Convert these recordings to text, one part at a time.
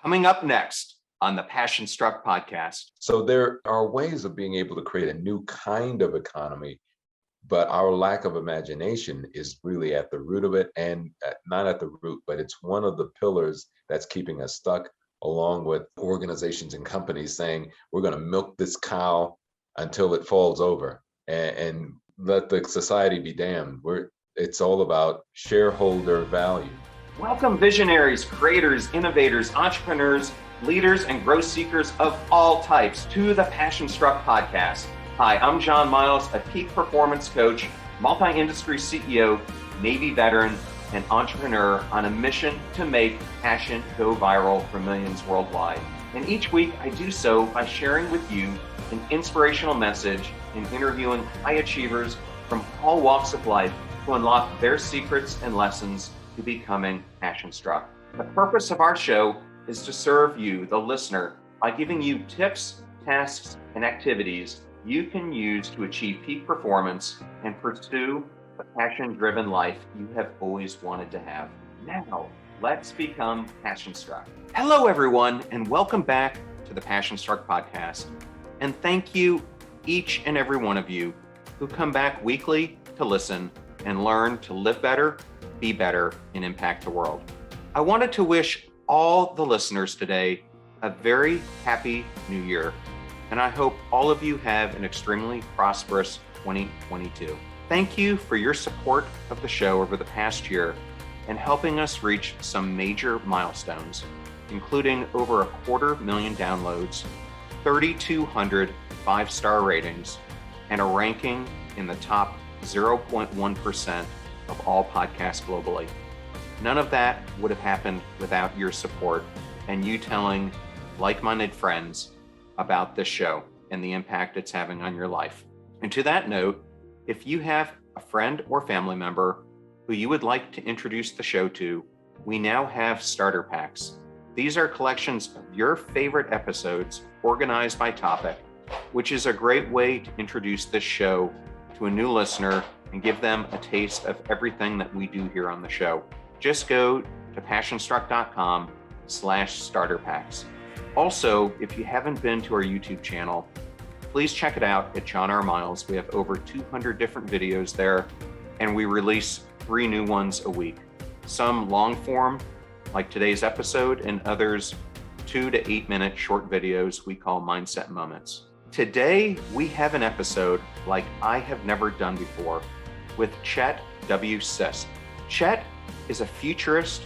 Coming up next on the Passion Struck podcast. So there are ways of being able to create a new kind of economy, but our lack of imagination is really at the root of it, and not at the root, but it's one of the pillars that's keeping us stuck, along with organizations and companies saying, we're going to milk this cow until it falls over and let the society be damned. It's all about shareholder value. Welcome visionaries, creators, innovators, entrepreneurs, leaders, and growth seekers of all types to the Passion Struck podcast. Hi, I'm John Miles, a peak performance coach, multi-industry CEO, Navy veteran, and entrepreneur on a mission to make passion go viral for millions worldwide. And each week I do so by sharing with you an inspirational message and interviewing high achievers from all walks of life to unlock their secrets and lessons to becoming passion struck. The purpose of our show is to serve you, the listener, by giving you tips, tasks, and activities you can use to achieve peak performance and pursue the passion-driven life you have always wanted to have. Now, let's become passion struck. Hello, everyone, and welcome back to the Passion Struck podcast. And thank you, each and every one of you who come back weekly to listen and learn to live better, be better, and impact the world. I wanted to wish all the listeners today a very happy new year, and I hope all of you have an extremely prosperous 2022. Thank you for your support of the show over the past year and helping us reach some major milestones, including over 250,000 downloads, 3,200 five-star ratings, and a ranking in the top 0.1% of all podcasts globally. None of that would have happened without your support and you telling like-minded friends about this show and the impact it's having on your life. And to that note, if you have a friend or family member who you would like to introduce the show to, we now have starter packs. These are collections of your favorite episodes organized by topic, which is a great way to introduce this show to a new listener and give them a taste of everything that we do here on the show. Just go to passionstruck.com/starter packs. Also, if you haven't been to our YouTube channel, please check it out at John R. Miles. We have over 200 different videos there, and we release 3 new ones a week. Some long form, like today's episode, and others 2 to 8 minute short videos we call Mindset Moments. Today, we have an episode like I have never done before with Chet W. Sisk. Chet is a futurist,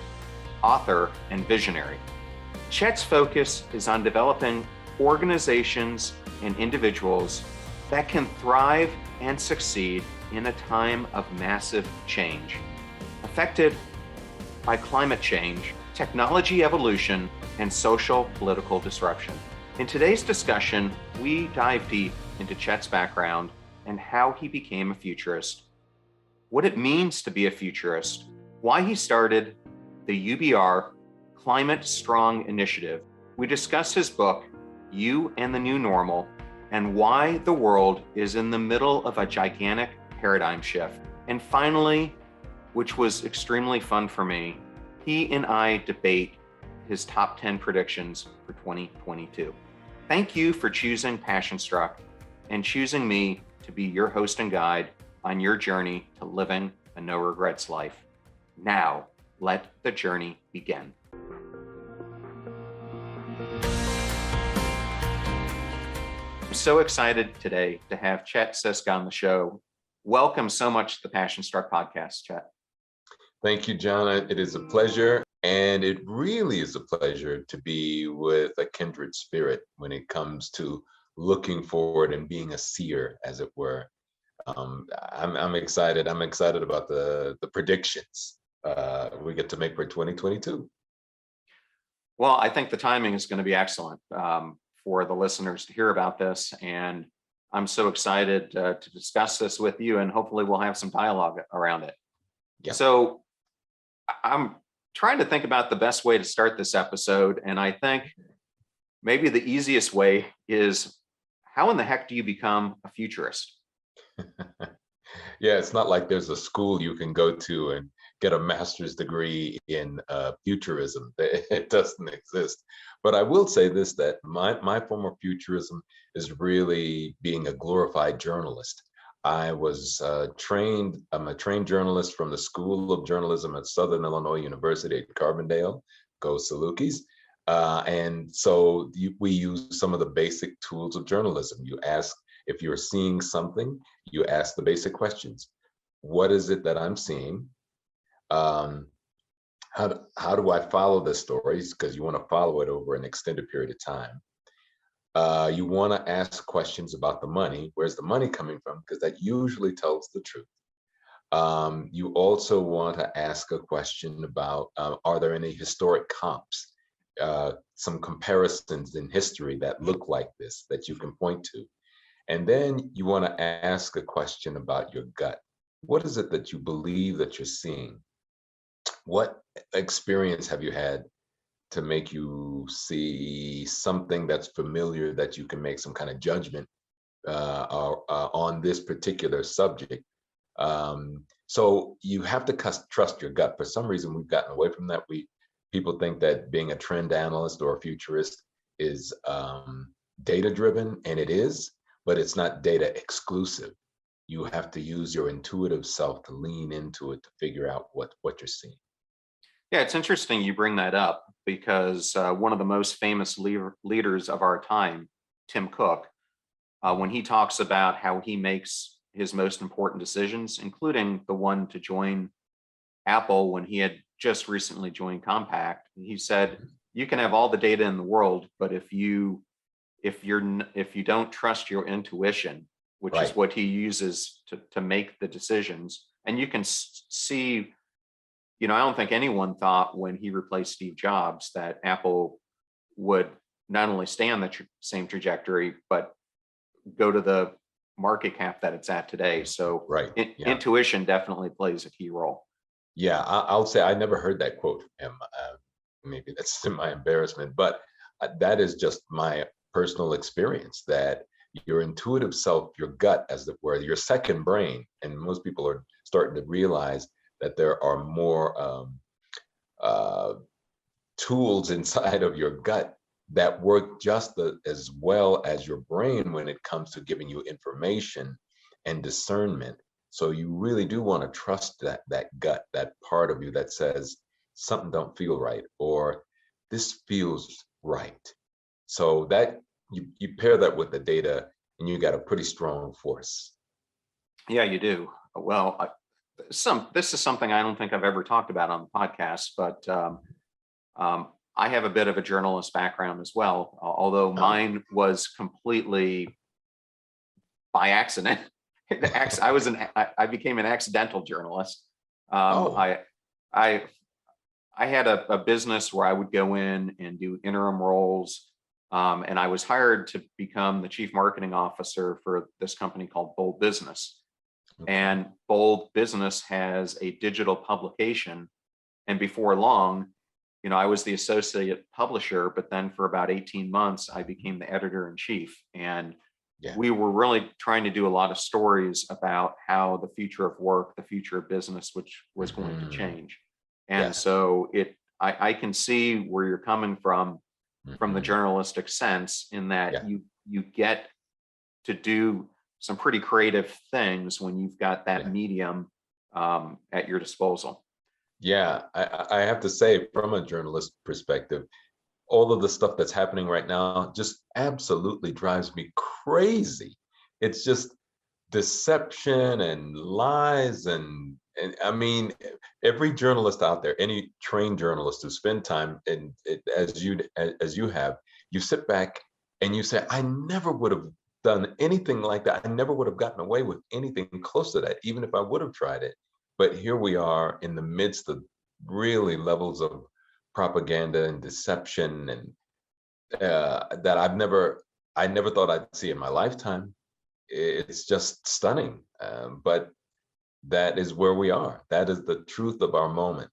author, and visionary. Chet's focus is on developing organizations and individuals that can thrive and succeed in a time of massive change, affected by climate change, technology evolution, and social political disruption. In today's discussion, we dive deep into Chet's background and how he became a futurist, what it means to be a futurist, why he started the UBR Climate Strong Initiative. We discuss his book, You and the New Normal, and why the world is in the middle of a gigantic paradigm shift. And finally, which was extremely fun for me, he and I debate his top 10 predictions for 2022. Thank you for choosing Passion Struck and choosing me to be your host and guide on your journey to living a no regrets life. Now, let the journey begin. I'm so excited today to have Chet Sisk on the show. Welcome so much to the Passion Struck podcast, Chet. Thank you, John. It is a pleasure. And it really is a pleasure to be with a kindred spirit when it comes to looking forward and being a seer, as it were. I'm excited. I'm excited about the predictions we get to make for 2022. Well, I think the timing is going to be excellent for the listeners to hear about this. And I'm so excited to discuss this with you, and hopefully we'll have some dialogue around it. Yeah. So I'm trying to think about the best way to start this episode. And I think maybe the easiest way is, how in the heck do you become a futurist? Yeah, it's not like there's a school you can go to and get a master's degree in futurism. It doesn't exist. But I will say this, that my form of futurism is really being a glorified journalist. I'm a trained journalist from the School of Journalism at Southern Illinois University at Carbondale. Go Salukis. And so we use some of the basic tools of journalism. You ask, if you're seeing something, you ask the basic questions. What is it that I'm seeing? How do I follow the stories? Because you want to follow it over an extended period of time. You want to ask questions about the money. Where's the money coming from? Because that usually tells the truth. You also want to ask a question about, are there any historic comps? Some comparisons in history that look like this that you can point to. And then you want to ask a question about your gut. What is it that you believe that you're seeing? What experience have you had to make you see something that's familiar that you can make some kind of judgment on this particular subject? So you have to trust your gut. For some reason, we've gotten away from that. People think that being a trend analyst or a futurist is data driven, and it is, but it's not data exclusive. You have to use your intuitive self to lean into it to figure out what you're seeing. Yeah, it's interesting you bring that up because one of the most famous leaders of our time, Tim Cook, when he talks about how he makes his most important decisions, including the one to join Apple when he had just recently joined Compaq, he said, you can have all the data in the world, but if you don't trust your intuition, which Right. is what he uses to make the decisions, and you can see, I don't think anyone thought when he replaced Steve Jobs that Apple would not only stay on the same trajectory, but go to the market cap that it's at today. So Right. Yeah. Intuition definitely plays a key role. Yeah, I'll say I never heard that quote from him. Maybe that's to my embarrassment, but that is just my personal experience, that your intuitive self, your gut, as it were, your second brain, and most people are starting to realize that there are more tools inside of your gut that work just as well as your brain when it comes to giving you information and discernment. So you really do want to trust that gut, that part of you that says something don't feel right, or this feels right. So that you pair that with the data, and you got a pretty strong force. Yeah, you do. Well, this is something I don't think I've ever talked about on the podcast, but I have a bit of a journalist background as well, although mine was completely by accident. I became an accidental journalist. I had a business where I would go in and do interim roles, and I was hired to become the chief marketing officer for this company called Bold Business. And Bold Business has a digital publication, and before long, I was the associate publisher, but then for about 18 months, I became the editor in chief. And we were really trying to do a lot of stories about how the future of work, the future of business, which was going to change. And so I can see where you're coming from the journalistic sense, in that you get to do some pretty creative things when you've got that medium at your disposal. Yeah, I have to say, from a journalist perspective, all of the stuff that's happening right now just absolutely drives me crazy. It's just deception and lies, and I mean, every journalist out there, any trained journalist who spend time in it, as you have, you sit back and you say, I never would have done anything like that. I never would have gotten away with anything close to that, even if I would have tried it. But here we are in the midst of really levels of propaganda and deception, and that I never thought I'd see in my lifetime. It's just stunning. But that is where we are. That is the truth of our moment.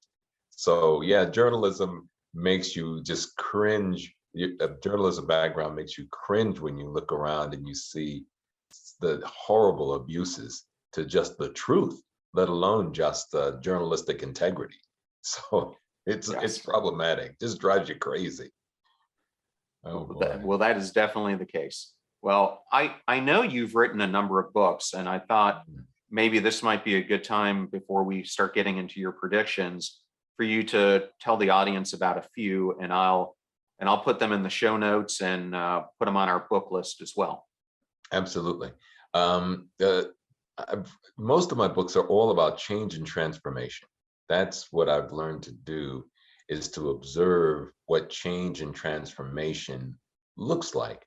So yeah, journalism makes you just cringe. A journalism background makes you cringe when you look around and you see the horrible abuses to just the truth. let alone just journalistic integrity. So it's Yes. problematic. Just drives you crazy. Oh boy. Well, that is definitely the case. Well, I know you've written a number of books, and I thought maybe this might be a good time before we start getting into your predictions for you to tell the audience about a few, and I'll put them in the show notes and put them on our book list as well. Absolutely. Most of my books are all about change and transformation. That's what I've learned to do, is to observe what change and transformation looks like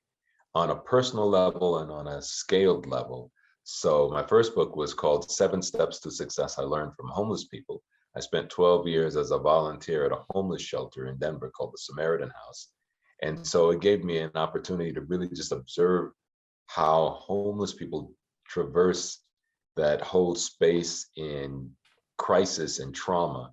on a personal level and on a scaled level. So my first book was called 7 Steps to Success I Learned from Homeless People. I spent 12 years as a volunteer at a homeless shelter in Denver called the Samaritan House. And so it gave me an opportunity to really just observe how homeless people traverse that whole space in crisis and trauma.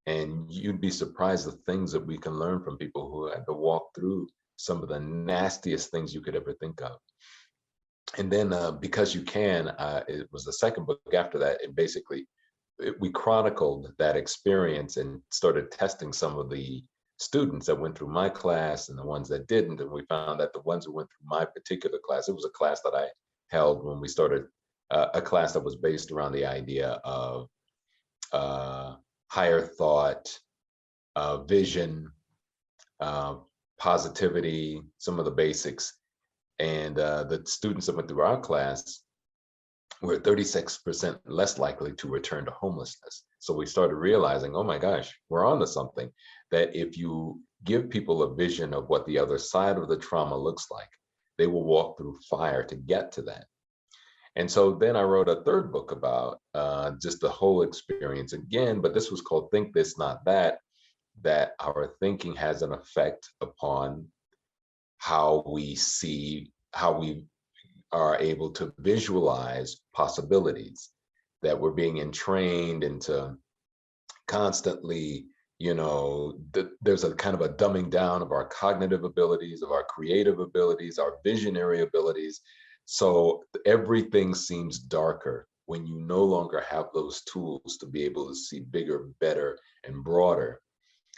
And you'd be surprised the things that we can learn from people who had to walk through some of the nastiest things you could ever think of. And then Because You Can, it was the second book after that. And basically, we chronicled that experience and started testing some of the students that went through my class and the ones that didn't. And we found that the ones who went through my particular class, it was a class that I held when we started, a class that was based around the idea of higher thought, vision, uh, positivity, some of the basics. And the students that went through our class were 36% less likely to return to homelessness. So we started realizing, oh my gosh, we're onto something, that if you give people a vision of what the other side of the trauma looks like, they will walk through fire to get to that. And so then I wrote a third book about just the whole experience again, but this was called Think This, Not That, that our thinking has an effect upon how we see, how we are able to visualize possibilities, that we're being entrained into constantly, there's a kind of a dumbing down of our cognitive abilities, of our creative abilities, our visionary abilities. So everything seems darker when you no longer have those tools to be able to see bigger, better, and broader.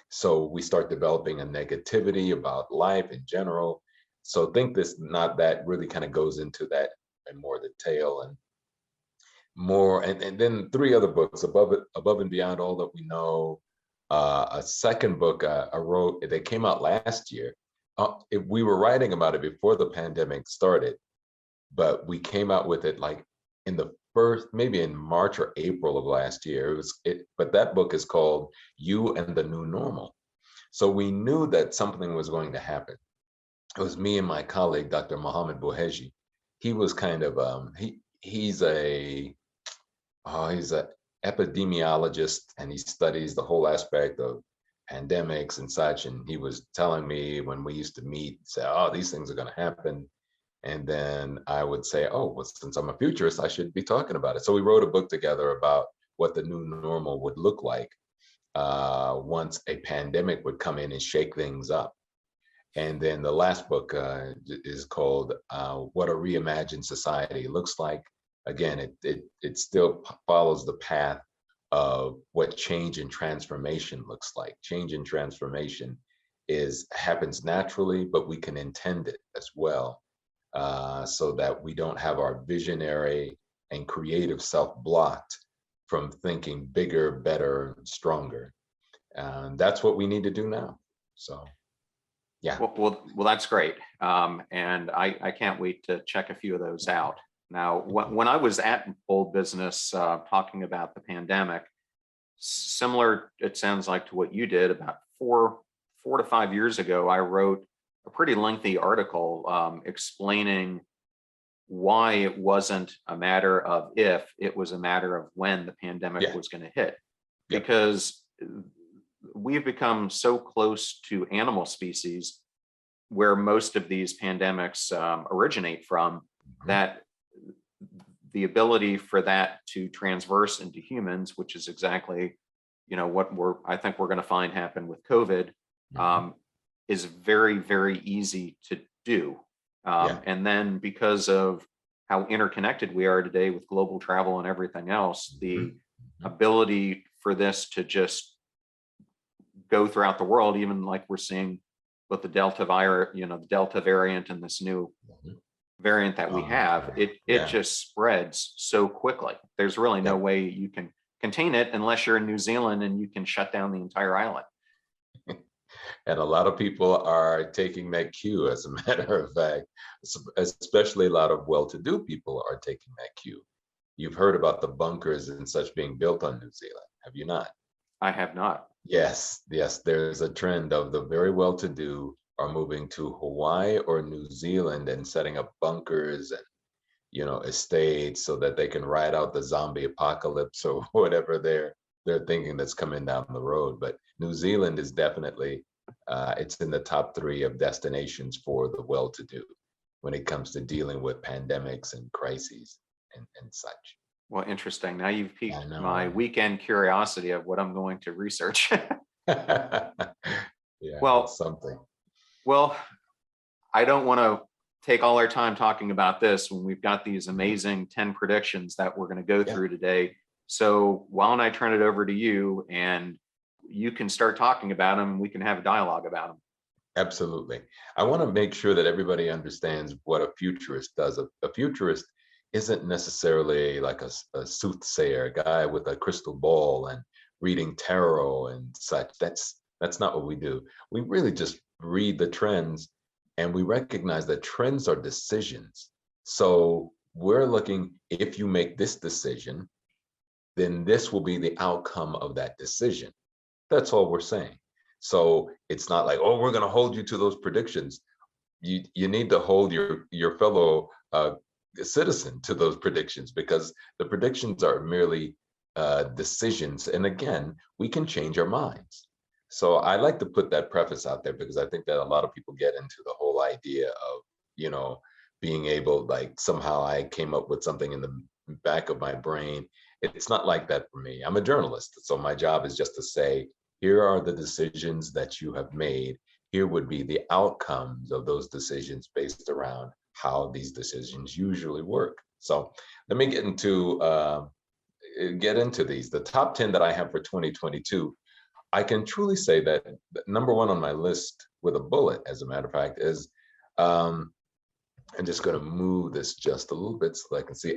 So we start developing a negativity about life in general. So Think This, Not That really kind of goes into that in more detail, and more, and then 3 other books, Above and Beyond All That We Know. A second book I wrote, they came out last year. We were writing about it before the pandemic started, but we came out with it like in the first, maybe in March or April of last year. But that book is called You and the New Normal. So we knew that something was going to happen. It was me and my colleague, Dr. Mohammed Bouheji. He was kind of he's a epidemiologist, and he studies the whole aspect of pandemics and such. And he was telling me when we used to meet, say, "Oh, these things are going to happen." And then I would say, "Oh, well, since I'm a futurist, I should be talking about it." So we wrote a book together about what the new normal would look like once a pandemic would come in and shake things up. And then the last book is called What a Reimagined Society Looks Like. Again, it still follows the path of what change and transformation looks like. Change and transformation happens naturally, but we can intend it as well, so that we don't have our visionary and creative self blocked from thinking bigger, better, stronger. And that's what we need to do now. So. Yeah. Well, that's great. And I can't wait to check a few of those out. Now, when I was at Bold Business talking about the pandemic, similar, it sounds like, to what you did about four to 5 years ago, I wrote a pretty lengthy article explaining why it wasn't a matter of if, it was a matter of when the pandemic was going to hit. Because we've become so close to animal species, where most of these pandemics originate from, that the ability for that to transverse into humans, which is exactly, what I think we're going to find happen with COVID, is very, very easy to do. And then because of how interconnected we are today with global travel and everything else, the ability for this to just go throughout the world, even like we're seeing with the Delta the Delta variant and this new variant that we have, it just spreads so quickly. There's really no way you can contain it unless you're in New Zealand and you can shut down the entire island. And a lot of people are taking that cue, as a matter of fact, especially a lot of well-to-do people are taking that cue. You've heard about the bunkers and such being built on New Zealand, have you not? I have not. Yes, yes, there's a trend of the very well-to-do are moving to Hawaii or New Zealand and setting up bunkers and, estates so that they can ride out the zombie apocalypse or whatever they're thinking that's coming down the road. But New Zealand is definitely it's in the top 3 of destinations for the well-to-do when it comes to dealing with pandemics and crises and such. Well, interesting. Now you've piqued I know, my right? weekend curiosity of what I'm going to research. Yeah, Well, it's something. well, I don't want to take all our time talking about this when we've got these amazing 10 predictions that we're going to go through today. So why don't I turn it over to you and you can start talking about them and we can have a dialogue about them. Absolutely. I want to make sure that everybody understands what a futurist does. A futurist isn't necessarily like a soothsayer, a guy with a crystal ball and reading tarot and such. That's not what we do. We really just read the trends and we recognize that trends are decisions. So we're looking, if you make this decision, then this will be the outcome of that decision. That's all we're saying. So it's not like, oh, we're going to hold you to those predictions. You need to hold your fellow citizen to those predictions, because the predictions are merely decisions. And again, we can change our minds. So I like to put that preface out there because I think that a lot of people get into the whole idea of, being able, like somehow I came up with something in the back of my brain. It's not like that for me. I'm a journalist. So my job is just to say, here are the decisions that you have made. Here would be the outcomes of those decisions based around how these decisions usually work. So let me get into these. The top 10 that I have for 2022, I can truly say that number 1 on my list with a bullet, as a matter of fact, is I'm just going to move this just a little bit so I can see.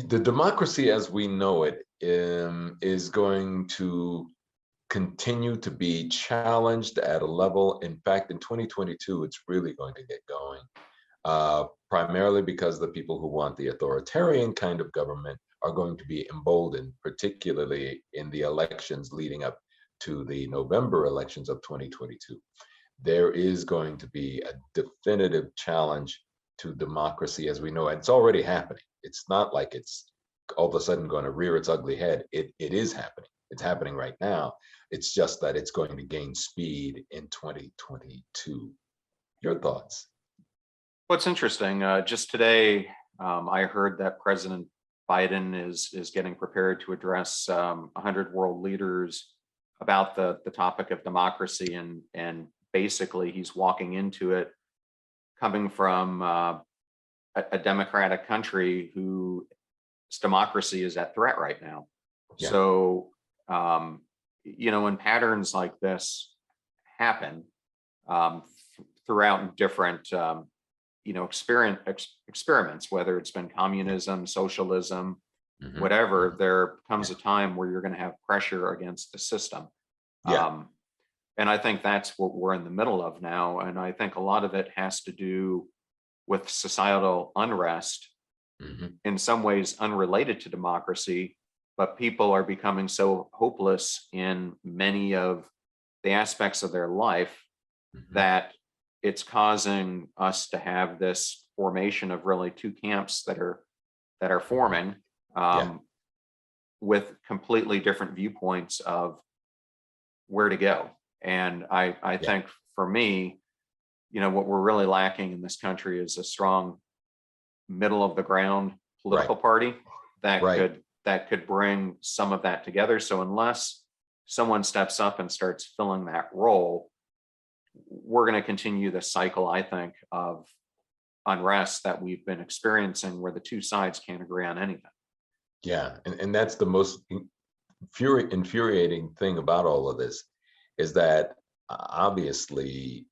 The democracy as we know it is going to continue to be challenged at a level. In fact, in 2022, it's really going to get going, primarily because the people who want the authoritarian kind of government are going to be emboldened, particularly in the elections leading up to the November elections of 2022. There is going to be a definitive challenge to democracy as we know it. It's already happening. It's not like it's all of a sudden going to rear its ugly head. It is happening. It's happening right now. It's just that it's going to gain speed in 2022. Your thoughts? What's interesting, just today, I heard that President Biden is getting prepared to address 100 world leaders about the topic of democracy, and basically he's walking into it coming from a democratic country whose democracy is at threat right now. Yeah. So, when patterns like this happen throughout different, experiments, whether it's been communism, socialism, whatever, there comes a time where you're going to have pressure against the system. And I think that's what we're in the middle of now. And I think a lot of it has to do with societal unrest, in some ways unrelated to democracy, but people are becoming so hopeless in many of the aspects of their life that it's causing us to have this formation of really 2 camps that are forming, with completely different viewpoints of where to go. And I think for me, what we're really lacking in this country is a strong middle of the ground political party that could bring some of that together. So unless someone steps up and starts filling that role, we're going to continue this cycle, I think, of unrest that we've been experiencing where the 2 sides can't agree on anything. Yeah, and that's the most infuriating thing about all of this is that obviously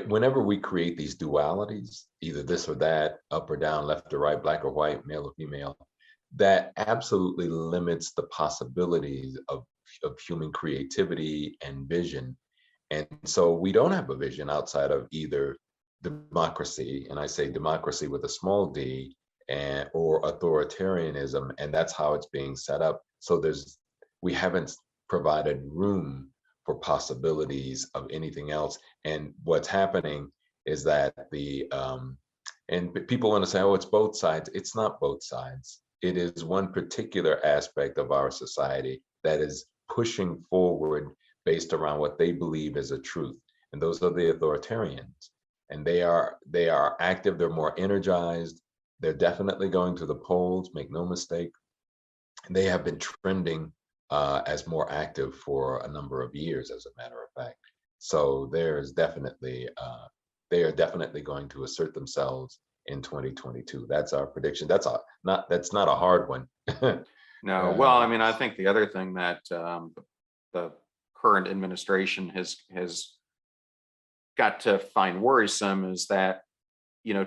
whenever we create these dualities, either this or that, up or down, left or right, black or white, male or female, that absolutely limits the possibilities of human creativity and vision. And so we don't have a vision outside of either democracy, and I say democracy with a small d, or authoritarianism, and that's how it's being set up. So we haven't provided room for possibilities of anything else. And what's happening is that people want to say, oh, it's both sides. It's not both sides. It is one particular aspect of our society that is pushing forward based around what they believe is a truth. And those are the authoritarians. And they are active, they're more energized, they're definitely going to the polls, make no mistake. And they have been trending as more active for a number of years, as a matter of fact. So they are definitely going to assert themselves in 2022. That's our prediction. That's not a hard one. No, well, I mean, I think the other thing that the current administration has got to find worrisome is that,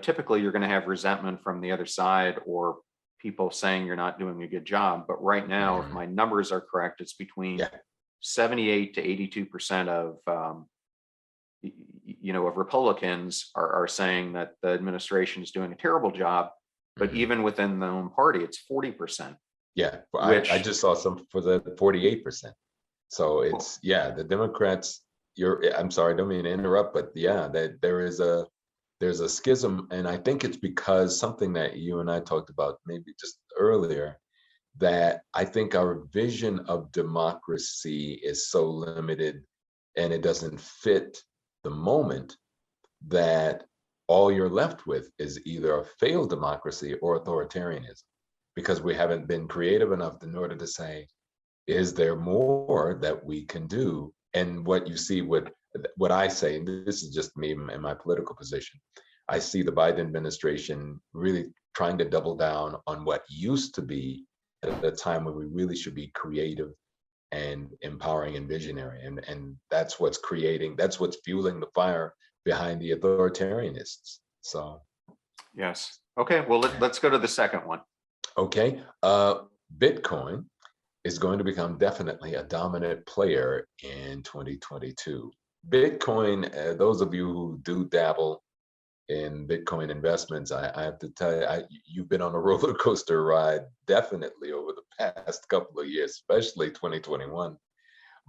typically you're going to have resentment from the other side or people saying you're not doing a good job. But right now, if my numbers are correct, it's between 78 to 82% of of Republicans are saying that the administration is doing a terrible job. But even within their own party, it's 40%. Yeah, which I just saw some for the 48%. So it's, the Democrats, I'm sorry, I don't mean to interrupt, but that there's a schism. And I think it's because something that you and I talked about maybe just earlier, that I think our vision of democracy is so limited and it doesn't fit the moment, that all you're left with is either a failed democracy or authoritarianism, because we haven't been creative enough in order to say, is there more that we can do? And what you see with what I say, and this is just me and my political position, I see the Biden administration really trying to double down on what used to be at a time when we really should be creative and empowering and visionary. And that's what's fueling the fire behind the authoritarianists. So yes. Okay, well, let's go to the second one. Okay. Bitcoin is going to become definitely a dominant player in 2022. Bitcoin, those of you who do dabble in Bitcoin investments, I have to tell you, you've been on a roller coaster ride definitely over the past couple of years, especially 2021.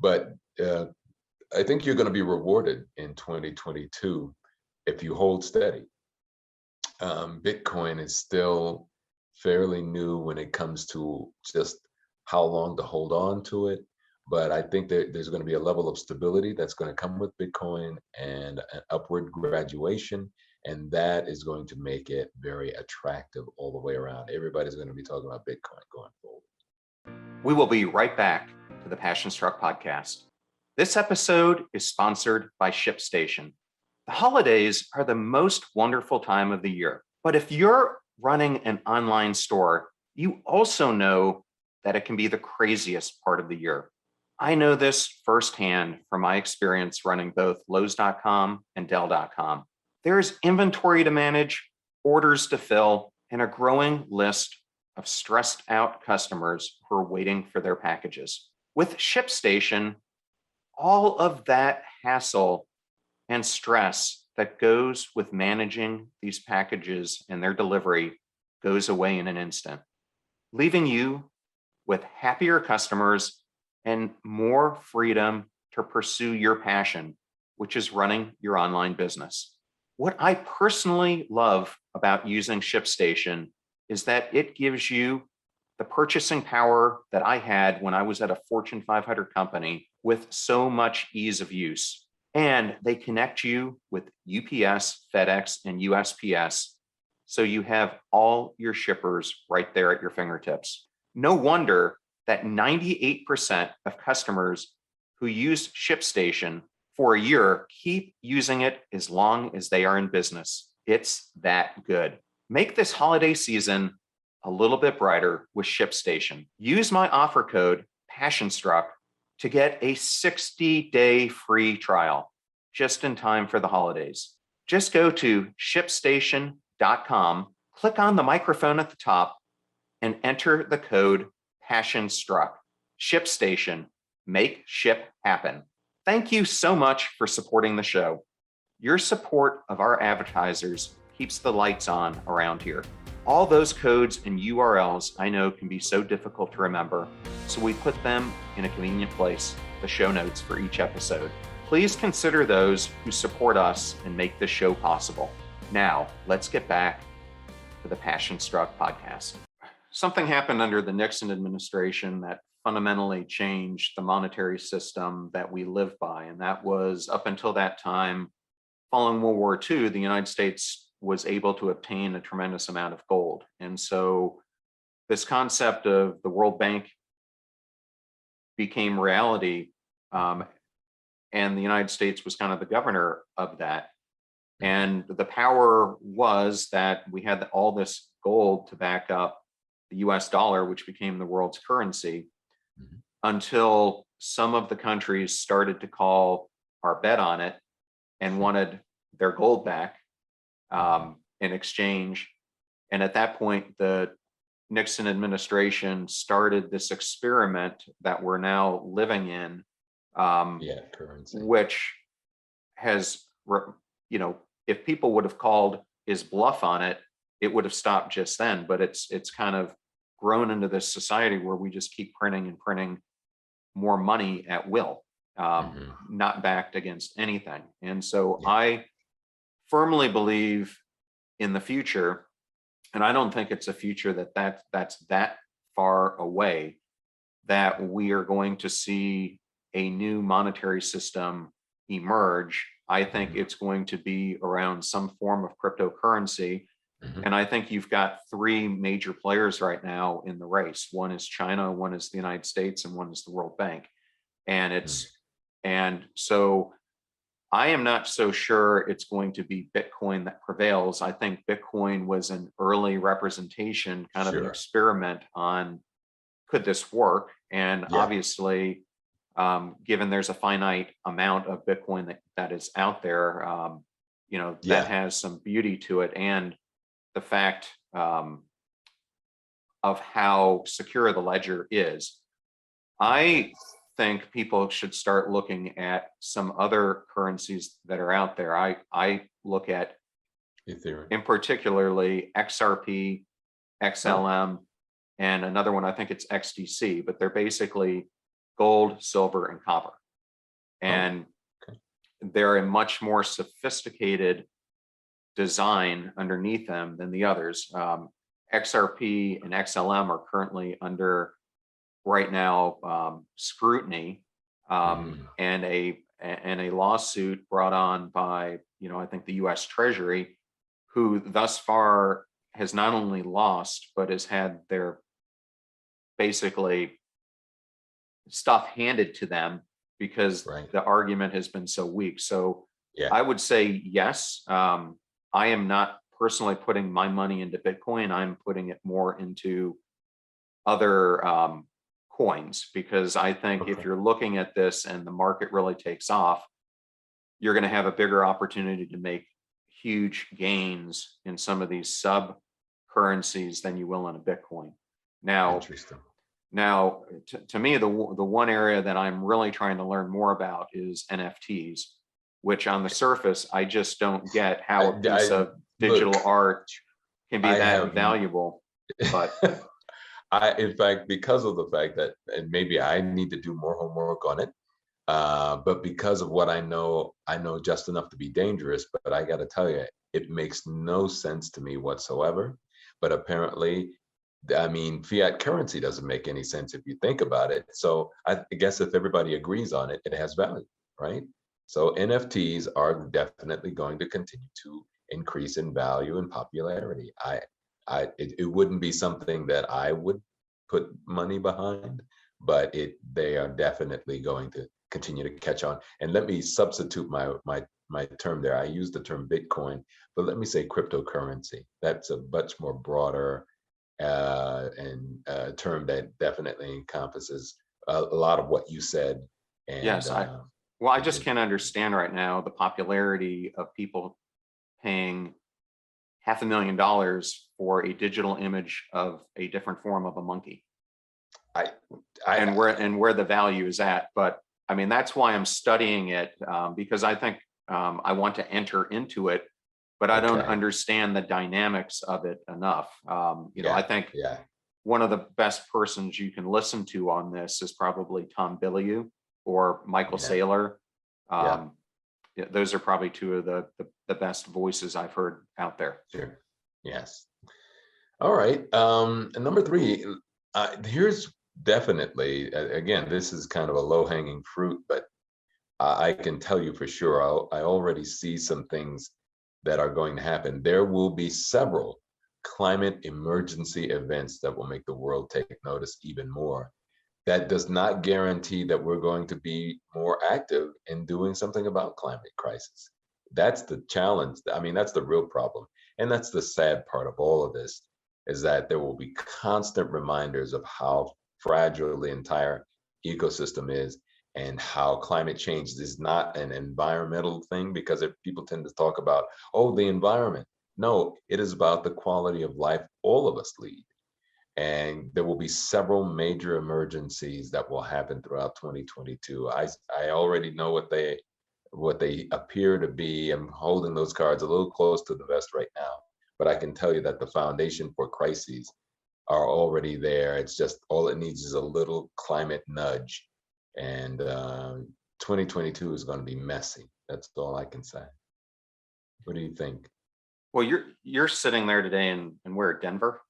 But I think you're going to be rewarded in 2022 if you hold steady. Bitcoin is still fairly new when it comes to just how long to hold on to it. But I think that there's going to be a level of stability that's going to come with Bitcoin and an upward graduation. And that is going to make it very attractive all the way around. Everybody's going to be talking about Bitcoin going forward. We will be right back to the Passion Struck podcast. This episode is sponsored by ShipStation. The holidays are the most wonderful time of the year. But if you're running an online store, you also know that it can be the craziest part of the year. I know this firsthand from my experience running both Lowe's.com and Dell.com. There's inventory to manage, orders to fill, and a growing list of stressed out customers who are waiting for their packages. With ShipStation, all of that hassle and stress that goes with managing these packages and their delivery goes away in an instant, leaving you with happier customers and more freedom to pursue your passion, which is running your online business. What I personally love about using ShipStation is that it gives you the purchasing power that I had when I was at a Fortune 500 company with so much ease of use. And they connect you with UPS, FedEx, and USPS. So you have all your shippers right there at your fingertips. No wonder that 98% of customers who use ShipStation for a year keep using it as long as they are in business. It's that good. Make this holiday season a little bit brighter with ShipStation. Use my offer code PASSIONSTRUCK to get a 60-day free trial just in time for the holidays. Just go to ShipStation.com, click on the microphone at the top, and enter the code PASSIONSTRUCK. ShipStation, make ship happen. Thank you so much for supporting the show. Your support of our advertisers keeps the lights on around here. All those codes and URLs I know can be so difficult to remember, so we put them in a convenient place, the show notes for each episode. Please consider those who support us and make this show possible. Now, let's get back to the Passion Struck podcast. Something happened under the Nixon administration that fundamentally changed the monetary system that we live by. And that was, up until that time, following World War II, the United States was able to obtain a tremendous amount of gold. And so this concept of the World Bank became reality, and the United States was kind of the governor of that. And the power was that we had all this gold to back up the US dollar, which became the world's currency, until some of the countries started to call our bet on it and wanted their gold back in exchange. And at that point, the Nixon administration started this experiment that we're now living in, currency, which has, if people would have called his bluff on it, it would have stopped just then. But it's kind of grown into this society where we just keep printing and printing more money at will, not backed against anything. And so I firmly believe in the future, and I don't think it's a future that's that far away, that we are going to see a new monetary system emerge. I think it's going to be around some form of cryptocurrency. And I think you've got three major players right now in the race. One is China, one is the United States, and one is the World Bank. And and so I am not so sure it's going to be Bitcoin that prevails. I think Bitcoin was an early representation, kind of an experiment on, could this work? And obviously, given there's a finite amount of Bitcoin that is out there, that has some beauty to it. And the fact of how secure the ledger is. I think people should start looking at some other currencies that are out there. I look at Ethereum, in particularly XRP, XLM, and another one, I think it's XDC, but they're basically gold, silver, and copper. And they're a much more sophisticated design underneath them than the others. XRP and XLM are currently under, right now, scrutiny, and a lawsuit brought on by, I think the US Treasury, who thus far has not only lost, but has had their basically stuff handed to them because the argument has been so weak. So I would say yes. I am not personally putting my money into Bitcoin. I'm putting it more into other coins, because I think if you're looking at this and the market really takes off, you're going to have a bigger opportunity to make huge gains in some of these sub currencies than you will in a Bitcoin. Now, to me, the one area that I'm really trying to learn more about is NFTs, which on the surface, I just don't get how a piece of digital art can be that valuable. But in fact, because of the fact that, and maybe I need to do more homework on it, but because of what I know just enough to be dangerous. But I got to tell you, it makes no sense to me whatsoever. But apparently, fiat currency doesn't make any sense if you think about it. So I guess if everybody agrees on it, it has value, right? So NFTs are definitely going to continue to increase in value and popularity. It wouldn't be something that I would put money behind, but they are definitely going to continue to catch on. And let me substitute my term there. I use the term Bitcoin, but let me say cryptocurrency. That's a much more broader and a term that definitely encompasses a lot of what you said. And Yes, well, I it just is, can't understand right now the popularity of people paying $500,000 for a digital image of a different form of a monkey, I, and I, where the value is at. But I mean, that's why I'm studying it, because I think I want to enter into it, but I don't okay, understand the dynamics of it enough. I yeah, think yeah, one of the best persons you can listen to on this is probably Tom Bilyeu or Michael yeah, Saylor. yeah, Yeah, those are probably two of the best voices I've heard out there. sure, yes. All right. And number three, here's definitely, again, this is kind of a low hanging fruit, but I can tell you for sure, I already see some things that are going to happen. There will be several climate emergency events that will make the world take notice even more. That does not guarantee that we're going to be more active in doing something about climate crisis. That's the challenge. I mean, that's the real problem. And that's the sad part of all of this, is that there will be constant reminders of how fragile the entire ecosystem is, and how climate change is not an environmental thing, because people tend to talk about, oh, the environment. No, it is about the quality of life all of us lead. And there will be several major emergencies that will happen throughout 2022. I already know what they appear to be. I'm holding those cards a little close to the vest right now, but I can tell you that the foundation for crises are already there. It's just all it needs is a little climate nudge, and 2022 is going to be messy. That's all I can say. What do you think? Well, you're sitting there today in where, Denver?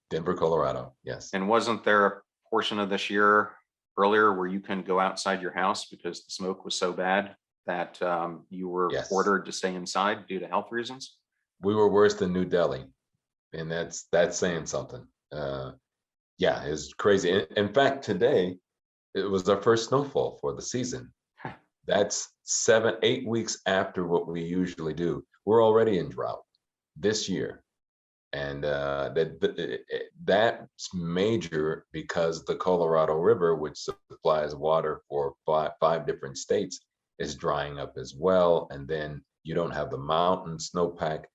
Denver, Colorado. Yes. And wasn't there a portion of this year earlier where you couldn't go outside your house because the smoke was so bad that you were Yes. ordered to stay inside due to health reasons? We were worse than New Delhi, and that's saying something. Yeah, it's crazy. In fact, today it was our first snowfall for the season. That's 7, 8 weeks after what we usually do. We're already in drought this year, and that's major because the Colorado River, which supplies water for five different states, is drying up as well. And then you don't have the mountain snowpack.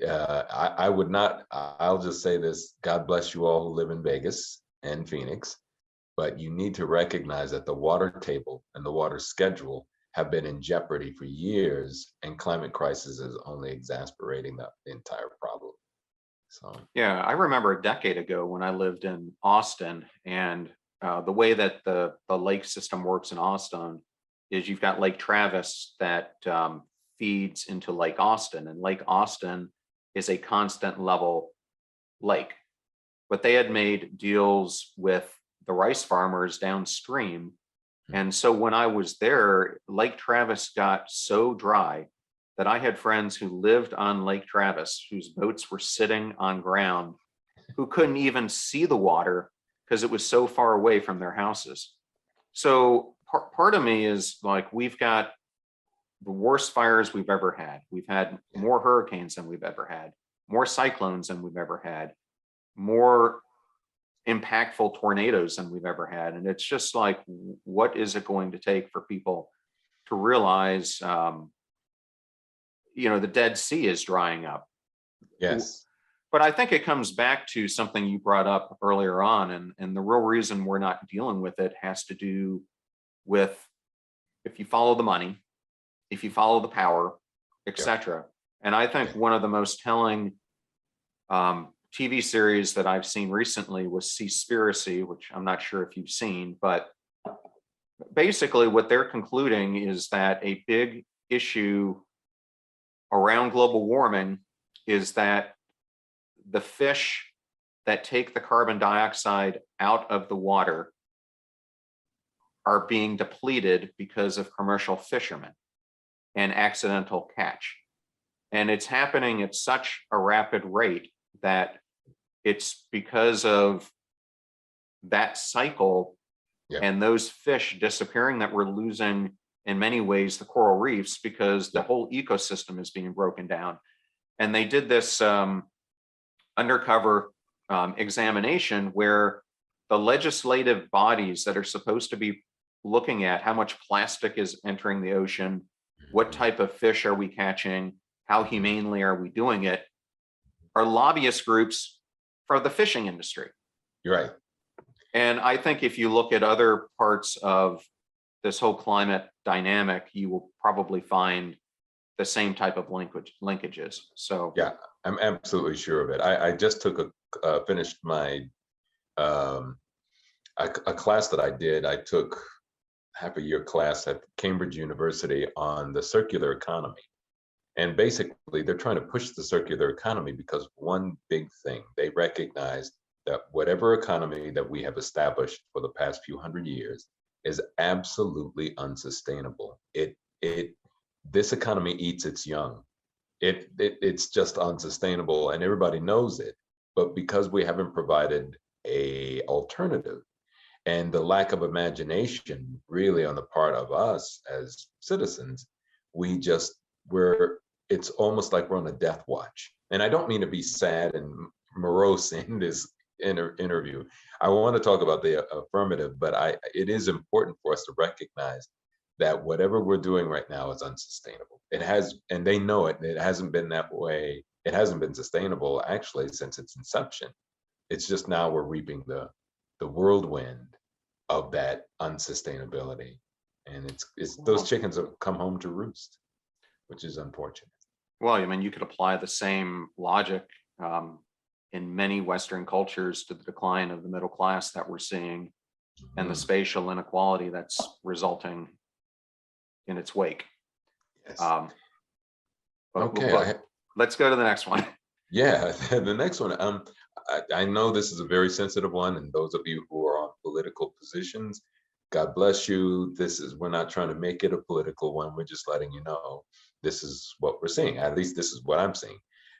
I would not. I'll just say this: God bless you all who live in Vegas and Phoenix, but you need to recognize that the water table and the water schedule have been in jeopardy for years, and climate crisis is only exacerbating the entire problem. So, Yeah, I remember a decade ago when I lived in Austin, and the way that the lake system works in Austin is you've got Lake Travis that feeds into Lake Austin, and Lake Austin is a constant level lake. But they had made deals with the rice farmers downstream. And so when I was there, Lake Travis got so dry that I had friends who lived on Lake Travis whose boats were sitting on ground, who couldn't even see the water because it was so far away from their houses. So part of me is like, we've got the worst fires we've ever had. We've had yeah, more hurricanes than we've ever had, more cyclones than we've ever had, more impactful tornadoes than we've ever had. And it's just like, what is it going to take for people to realize, the Dead Sea is drying up? yes, But I think it comes back to something you brought up earlier on. And the real reason we're not dealing with it has to do with, if you follow the money, if you follow the power, yep, etc. And I think yeah, one of the most telling TV series that I've seen recently was Seaspiracy, which I'm not sure if you've seen, but basically what they're concluding is that a big issue around global warming is that the fish that take the carbon dioxide out of the water are being depleted because of commercial fishermen and accidental catch. And it's happening at such a rapid rate that it's because of that cycle yep, and those fish disappearing that we're losing, in many ways, the coral reefs, because the yep, whole ecosystem is being broken down. And they did this undercover examination where the legislative bodies that are supposed to be looking at how much plastic is entering the ocean, what type of fish are we catching, how humanely are we doing it, are lobbyist groups for the fishing industry. You're right. And I think if you look at other parts of this whole climate dynamic, you will probably find the same type of linkages. So yeah, I'm absolutely sure of it. I just finished my a class that I did. I took half a year class at Cambridge University on the circular economy. And basically, they're trying to push the circular economy because one big thing, they recognize that whatever economy that we have established for the past few hundred years is absolutely unsustainable. This economy eats its young. It's just unsustainable, and everybody knows it. But because we haven't provided a alternative, and the lack of imagination really on the part of us as citizens, it's almost like we're on a death watch. And I don't mean to be sad and morose in this interview. I want to talk about the affirmative, but it is important for us to recognize that whatever we're doing right now is unsustainable. It has, and they know it. It hasn't been that way. It hasn't been sustainable actually since its inception. It's just now we're reaping the whirlwind of that unsustainability, and it's those chickens have come home to roost, which is unfortunate. Well, I mean, you could apply the same logic in many Western cultures to the decline of the middle class that we're seeing and the spatial inequality that's resulting in its wake. Yes. Okay, let's go to the next one. Yeah, the next one. I know this is a very sensitive one, and those of you who are on political positions, God bless you. We're not trying to make it a political one. We're just letting you know this is what we're seeing. At least this is what I'm seeing.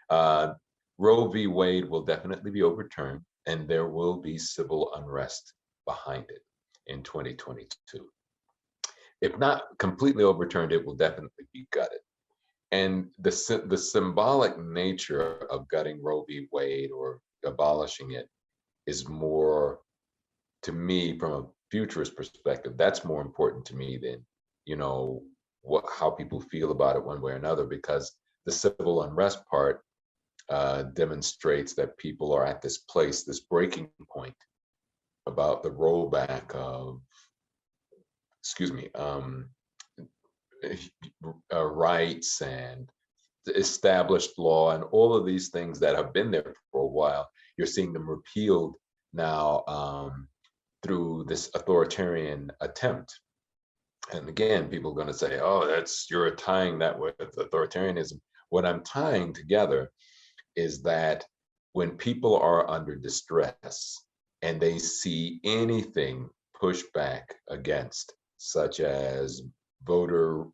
Roe v. Wade will definitely be overturned, and there will be civil unrest behind it in 2022. If not completely overturned, it will definitely be gutted. And the symbolic nature of gutting Roe v. Wade or abolishing it is more, to me, from a futurist perspective, that's more important to me than, how people feel about it one way or another, because the civil unrest part demonstrates that people are at this place, this breaking point about the rollback of, rights and established law and all of these things that have been there for a while. You're seeing them repealed now through this authoritarian attempt. And again, people are going to say, oh, you're tying that with authoritarianism. What I'm tying together is that when people are under distress and they see anything pushed back against, such as voter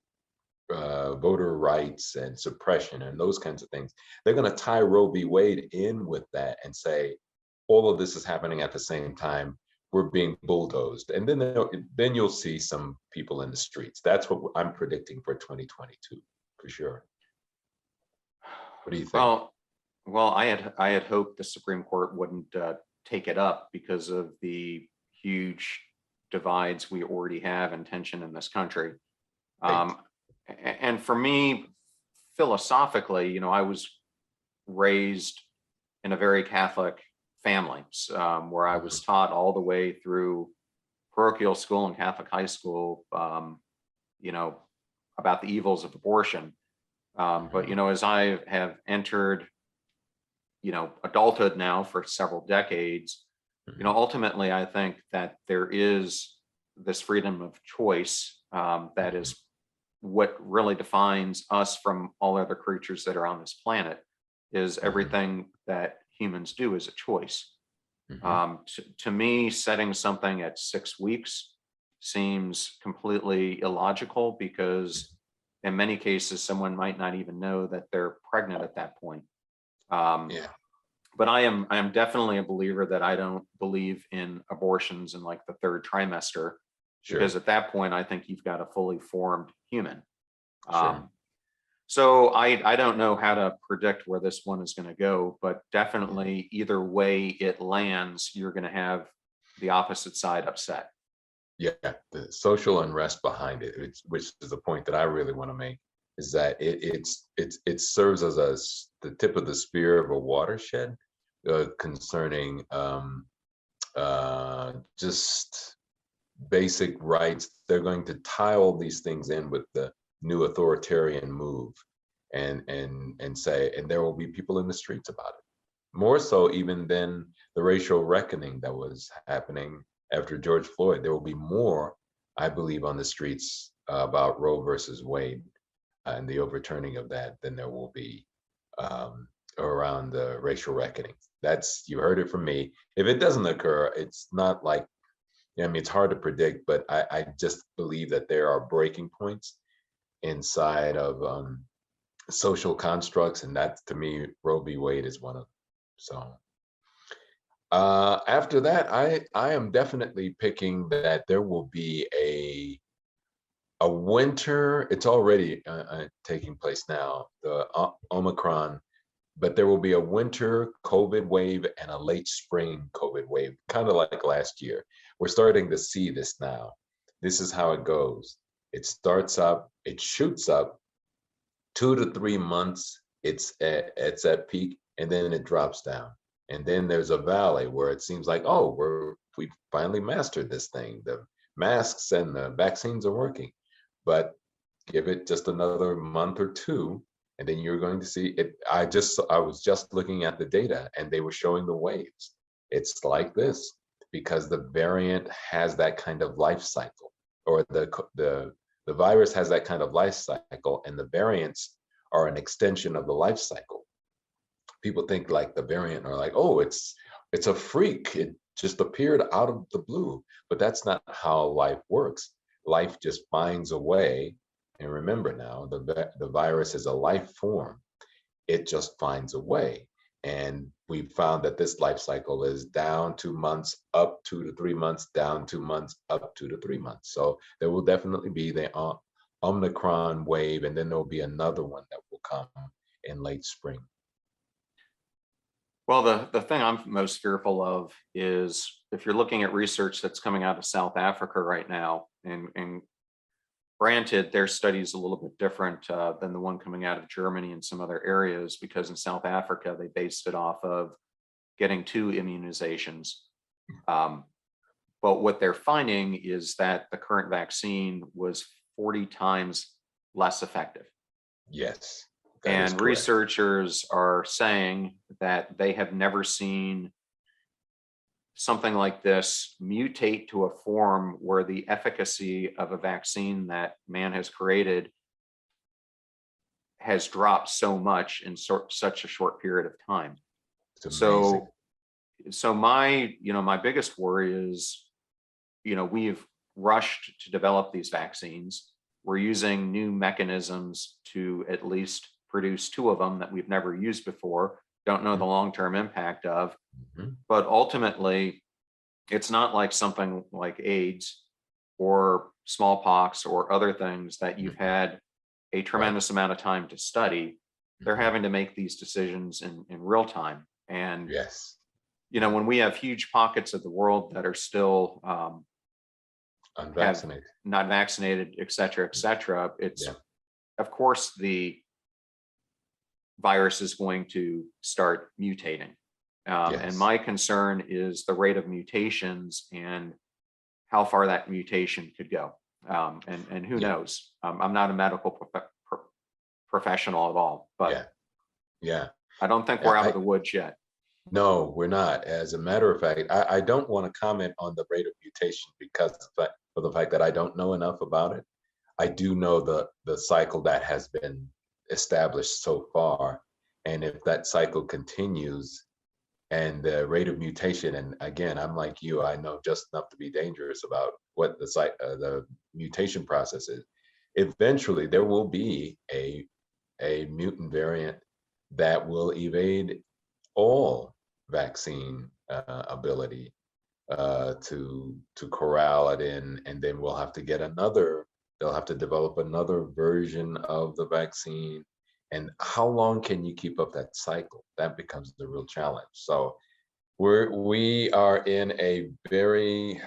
rights and suppression and those kinds of things, they're going to tie Roe v. Wade in with that and say, all of this is happening at the same time. We're being bulldozed. And then you'll see some people in the streets. That's what I'm predicting for 2022, for sure. What do you think? Well, I had hoped the Supreme Court wouldn't take it up because of the huge divides we already have and tension in this country. Right. And for me, philosophically, I was raised in a very Catholic family, where I was taught all the way through parochial school and Catholic high school, about the evils of abortion. But, as I have entered, adulthood now for several decades, ultimately, I think that there is this freedom of choice that is what really defines us from all other creatures that are on this planet, is everything that humans do is a choice. To me, setting something at 6 weeks seems completely illogical, because in many cases, someone might not even know that they're pregnant at that point. But I am definitely a believer that I don't believe in abortions in like the third trimester, because at that point, I think you've got a fully formed human. So I don't know how to predict where this one is going to go, but definitely either way it lands, you're going to have the opposite side upset. Yeah, the social unrest behind it, which is the point that I really want to make, is that it serves as the tip of the spear of a watershed concerning just basic rights. They're going to tie all these things in with the new authoritarian move, and say, and there will be people in the streets about it. More so even than the racial reckoning that was happening after George Floyd. There will be more, I believe, on the streets about Roe versus Wade and the overturning of that than there will be around the racial reckoning. You heard it from me. If it doesn't occur, it's not like, I mean, it's hard to predict, but I just believe that there are breaking points inside of social constructs, and that, to me, Roe v. Wade is one of them. So after that, I am definitely picking that there will be a winter. It's already taking place now, the Omicron, but there will be a winter COVID wave and a late spring COVID wave, kind of like last year. We're starting to see this now. This is how it goes. It starts up, it shoots up 2 to 3 months. It's at peak, and then it drops down. And then there's a valley where it seems like, oh, we finally mastered this thing. The masks and the vaccines are working. But give it just another month or two, and then you're going to see it. I was just looking at the data, and they were showing the waves. It's like this because the variant has that kind of life cycle, or the virus has that kind of life cycle, and the variants are an extension of the life cycle. People think like the variant are like, oh, it's a freak. It just appeared out of the blue, but that's not how life works. Life just finds a way. And remember now, the virus is a life form. It just finds a way. And we found that this life cycle is down 2 months, up 2 to 3 months, down 2 months, up 2 to 3 months. So there will definitely be the Omicron wave, and then there will be another one that will come in late spring. Well, the thing I'm most fearful of is if you're looking at research that's coming out of South Africa right now, and granted, their study is a little bit different than the one coming out of Germany and some other areas, because in South Africa, they based it off of getting 2 immunizations. But what they're finding is that the current vaccine was 40 times less effective. Yes. And researchers are saying that they have never seen something like this mutate to a form where the efficacy of a vaccine that man has created has dropped so much in such a short period of time. So my biggest worry is, we've rushed to develop these vaccines. We're using new mechanisms to at least produce 2 of them that we've never used before. Don't know the long-term impact of, but ultimately, it's not like something like AIDS or smallpox or other things that you've had a tremendous amount of time to study. They're having to make these decisions in real time. And, when we have huge pockets of the world that are still unvaccinated, not vaccinated, et cetera, it's, of course, the virus is going to start mutating. And my concern is the rate of mutations and how far that mutation could go. And who knows? I'm not a medical professional at all, but I don't think we're out of the woods yet. No, we're not. As a matter of fact, I don't want to comment on the rate of mutation because of the fact that I don't know enough about it. I do know the cycle that has been established so far. And if that cycle continues and the rate of mutation, and again, I'm like you, I know just enough to be dangerous about what the mutation process is. Eventually, there will be a mutant variant that will evade all vaccine ability to corral it in, and then we'll have to get they'll have to develop another version of the vaccine, And how long can you keep up that cycle? That becomes the real challenge. So we are in a very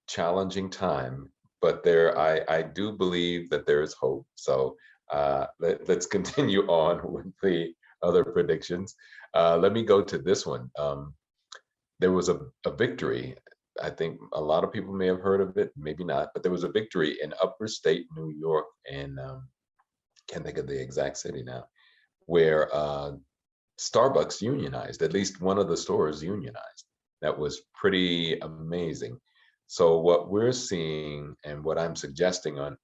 challenging time, but I do believe that there is hope. So let's continue on with the other predictions. Let me go to this one. There was a victory. I think a lot of people may have heard of it, maybe not, but there was a victory in upper state New York, and can't think of the exact city now, where Starbucks unionized, at least one of the stores unionized. That was pretty amazing. So what we're seeing and what I'm suggesting on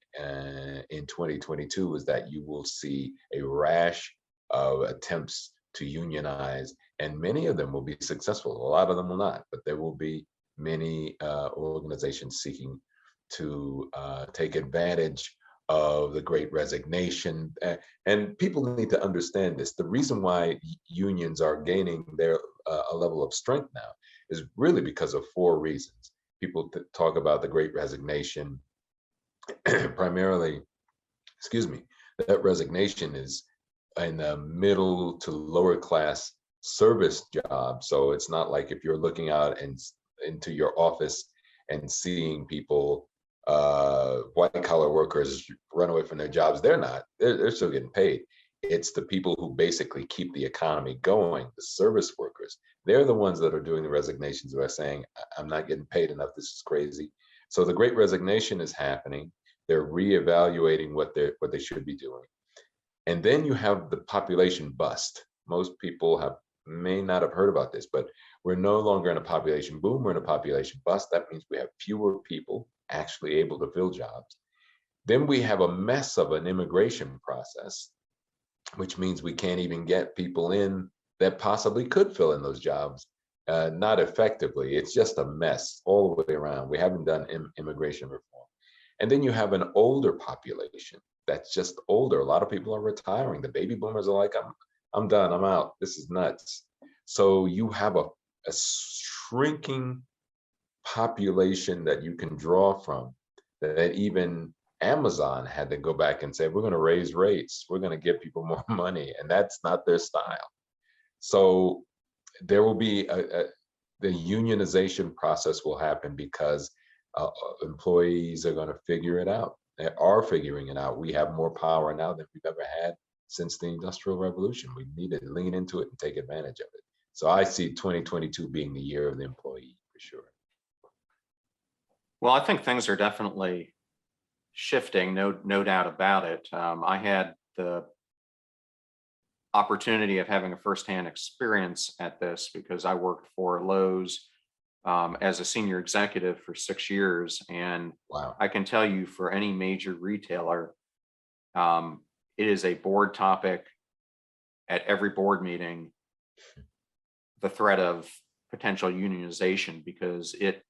in 2022 is that you will see a rash of attempts to unionize, and many of them will be successful. A lot of them will not, but there will be many organizations seeking to take advantage of the Great Resignation. And people need to understand this. The reason why unions are gaining their a level of strength now is really because of four reasons. People talk about the Great Resignation, primarily, excuse me, that resignation is in the middle to lower class service job. So it's not like if you're looking out and into your office and seeing people, white collar workers run away from their jobs. They're not. They're still getting paid. It's the people who basically keep the economy going, the service workers. They're the ones that are doing the resignations who are saying, I'm not getting paid enough. This is crazy. So the Great Resignation is happening. They're reevaluating what they should be doing. And then you have the population bust. Most people may not have heard about this, but we're no longer in a population boom, we're in a population bust. That means we have fewer people actually able to fill jobs. Then we have a mess of an immigration process, which means we can't even get people in that possibly could fill in those jobs, not effectively. It's just a mess all the way around. We haven't done immigration reform. And then you have an older population that's just older. A lot of people are retiring. The baby boomers are like, I'm done, I'm out. This is nuts. So you have a shrinking population that you can draw from, that even Amazon had to go back and say, we're going to raise rates, we're going to give people more money, and that's not their style. So there will be the unionization process will happen because employees are going to figure it out. They are figuring it out. We have more power now than we've ever had since the Industrial Revolution. We need to lean into it and take advantage of it. So I see 2022 being the year of the employee for sure. Well, I think things are definitely shifting, no doubt about it. I had the opportunity of having a firsthand experience at this because I worked for Lowe's as a senior executive for 6 years. And Wow. I can tell you, for any major retailer, it is a board topic at every board meeting, the threat of potential unionization, because it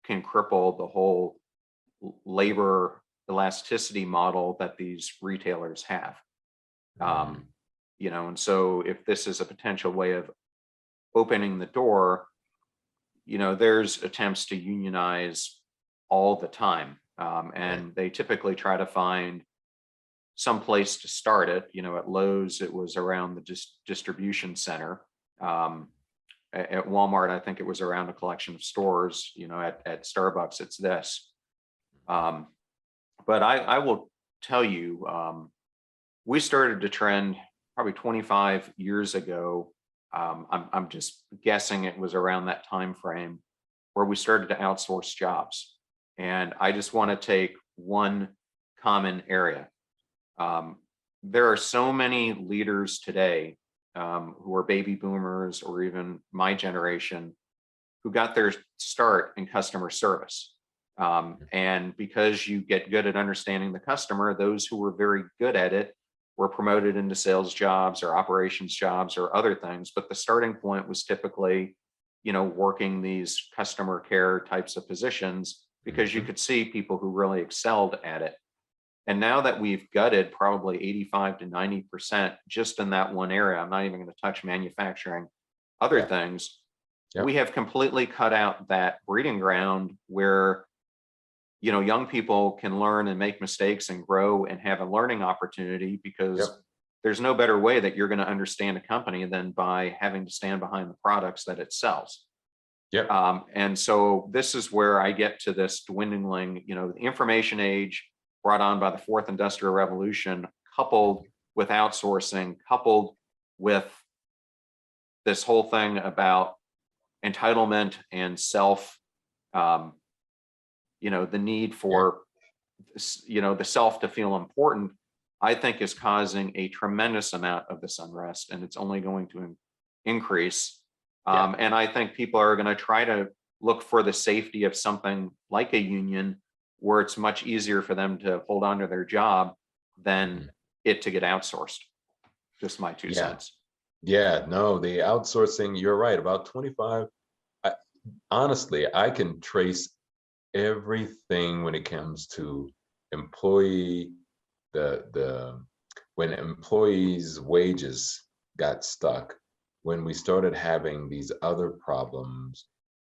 can cripple the whole labor elasticity model that these retailers have. And so if this is a potential way of opening the door, there's attempts to unionize all the time. And they typically try to find some place to start it. At Lowe's, it was around the distribution center. At Walmart, I think it was around a collection of stores. At Starbucks, it's this. But I will tell you, we started to trend probably 25 years ago. I'm just guessing it was around that time frame where we started to outsource jobs. And I just want to take one common area. There are so many leaders today who are baby boomers or even my generation who got their start in customer service. And because you get good at understanding the customer, those who were very good at it were promoted into sales jobs or operations jobs or other things. But the starting point was typically, working these customer care types of positions because you could see people who really excelled at it. And now that we've gutted probably 85 to 90% just in that one area, I'm not even going to touch manufacturing, other things, we have completely cut out that breeding ground where young people can learn and make mistakes and grow and have a learning opportunity, because there's no better way that you're going to understand a company than by having to stand behind the products that it sells. Yep. And so this is where I get to this dwindling, the information age brought on by the fourth industrial revolution, coupled with outsourcing, coupled with this whole thing about entitlement and the need for, the self to feel important, I think is causing a tremendous amount of this unrest, and it's only going to increase. And I think people are going to try to look for the safety of something like a union, where it's much easier for them to hold on to their job than it to get outsourced. Just my 2 cents. Yeah, no, the outsourcing, you're right, about 25. Honestly, I can trace everything when it comes to employee, when employees' wages got stuck, when we started having these other problems,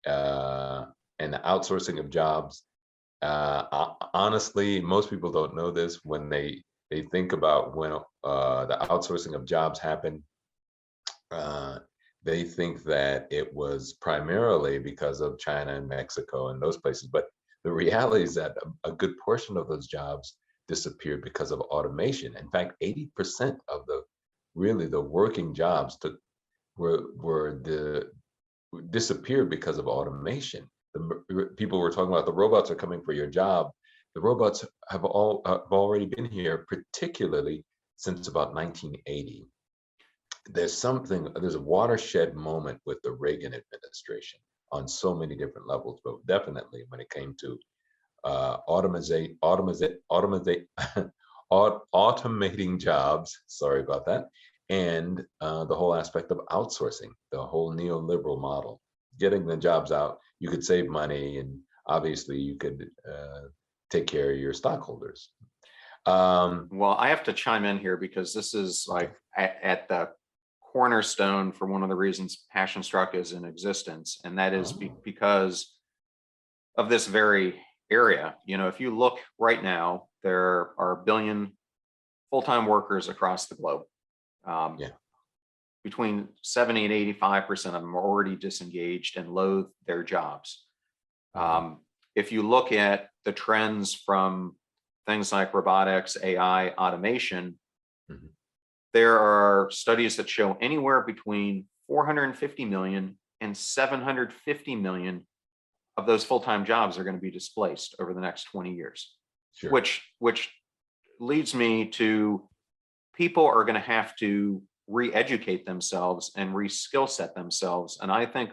and the outsourcing of jobs. Honestly, most people don't know this. When they think about when the outsourcing of jobs happened, they think that it was primarily because of China and Mexico and those places. But the reality is that a good portion of those jobs disappeared because of automation. In fact, 80% of the working jobs disappeared because of automation. People were talking about the robots are coming for your job. The robots have already been here, particularly since about 1980. There's a watershed moment with the Reagan administration on so many different levels, but definitely when it came to automating jobs. Sorry about that. And the whole aspect of outsourcing, the whole neoliberal model, getting the jobs out. You could save money, and obviously you could take care of your stockholders. Well, I have to chime in here because this is like at the cornerstone for one of the reasons PassionStruck is in existence, and that is because of this very area. If you look right now, there are 1 billion full-time workers across the globe. Between 70 and 85% of them are already disengaged and loathe their jobs. If you look at the trends from things like robotics, AI, automation, there are studies that show anywhere between 450 million and 750 million of those full-time jobs are going to be displaced over the next 20 years. Sure. Which leads me to, people are going to have to re-educate themselves and re-skill set themselves. And I think,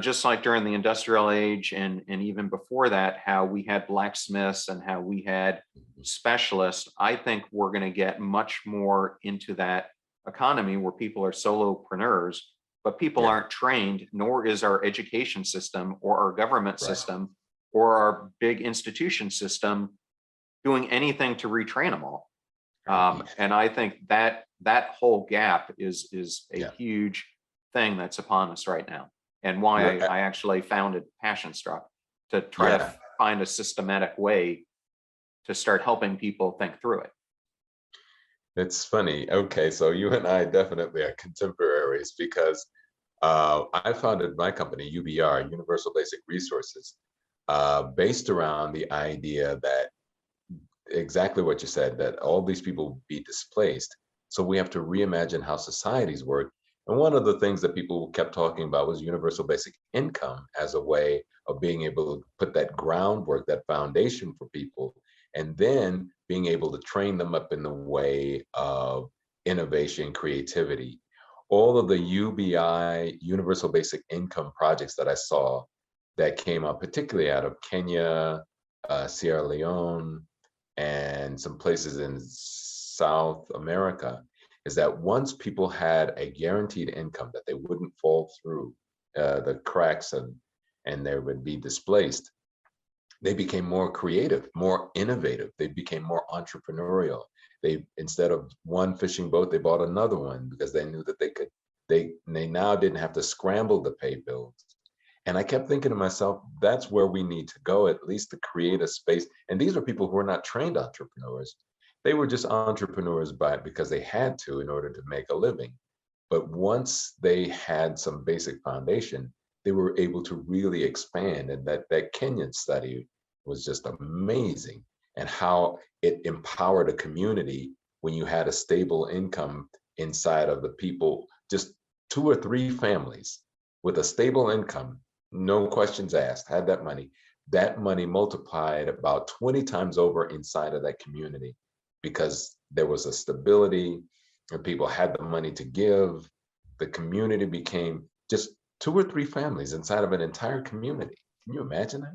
just like during the industrial age and even before that, how we had blacksmiths and how we had specialists, I think we're going to get much more into that economy where people are solopreneurs, but people aren't trained, nor is our education system or our government system or our big institution system doing anything to retrain them all. And I think that whole gap is a huge thing that's upon us right now, and why I actually founded PassionStruck, to try to find a systematic way to start helping people think through it. It's funny. Okay, so you and I definitely are contemporaries, because I founded my company, UBR, Universal Basic Resources, based around the idea that exactly what you said, that all these people will be displaced. So we have to reimagine how societies work. And one of the things that people kept talking about was universal basic income as a way of being able to put that groundwork, that foundation for people, and then being able to train them up in the way of innovation, creativity. All of the UBI, universal basic income projects that I saw that came out, particularly out of Kenya, Sierra Leone, and some places in South America, is that once people had a guaranteed income, that they wouldn't fall through the cracks and they would be displaced, they became more creative, more innovative. They became more entrepreneurial. They, instead of one fishing boat, they bought another one, because they knew that they now didn't have to scramble to pay bills. And I kept thinking to myself, that's where we need to go, at least to create a space. And these are people who are not trained entrepreneurs. they were just entrepreneurs because they had to in order to make a living. But once they had some basic foundation, they were able to really expand. And that Kenyan study was just amazing, and how it empowered a community when you had a stable income inside of the people, just 2 or 3 families with a stable income, no questions asked, had that money. That money multiplied about 20 times over inside of that community, because there was a stability and people had the money to give. The community became just 2 or 3 families inside of an entire community. Can you imagine that?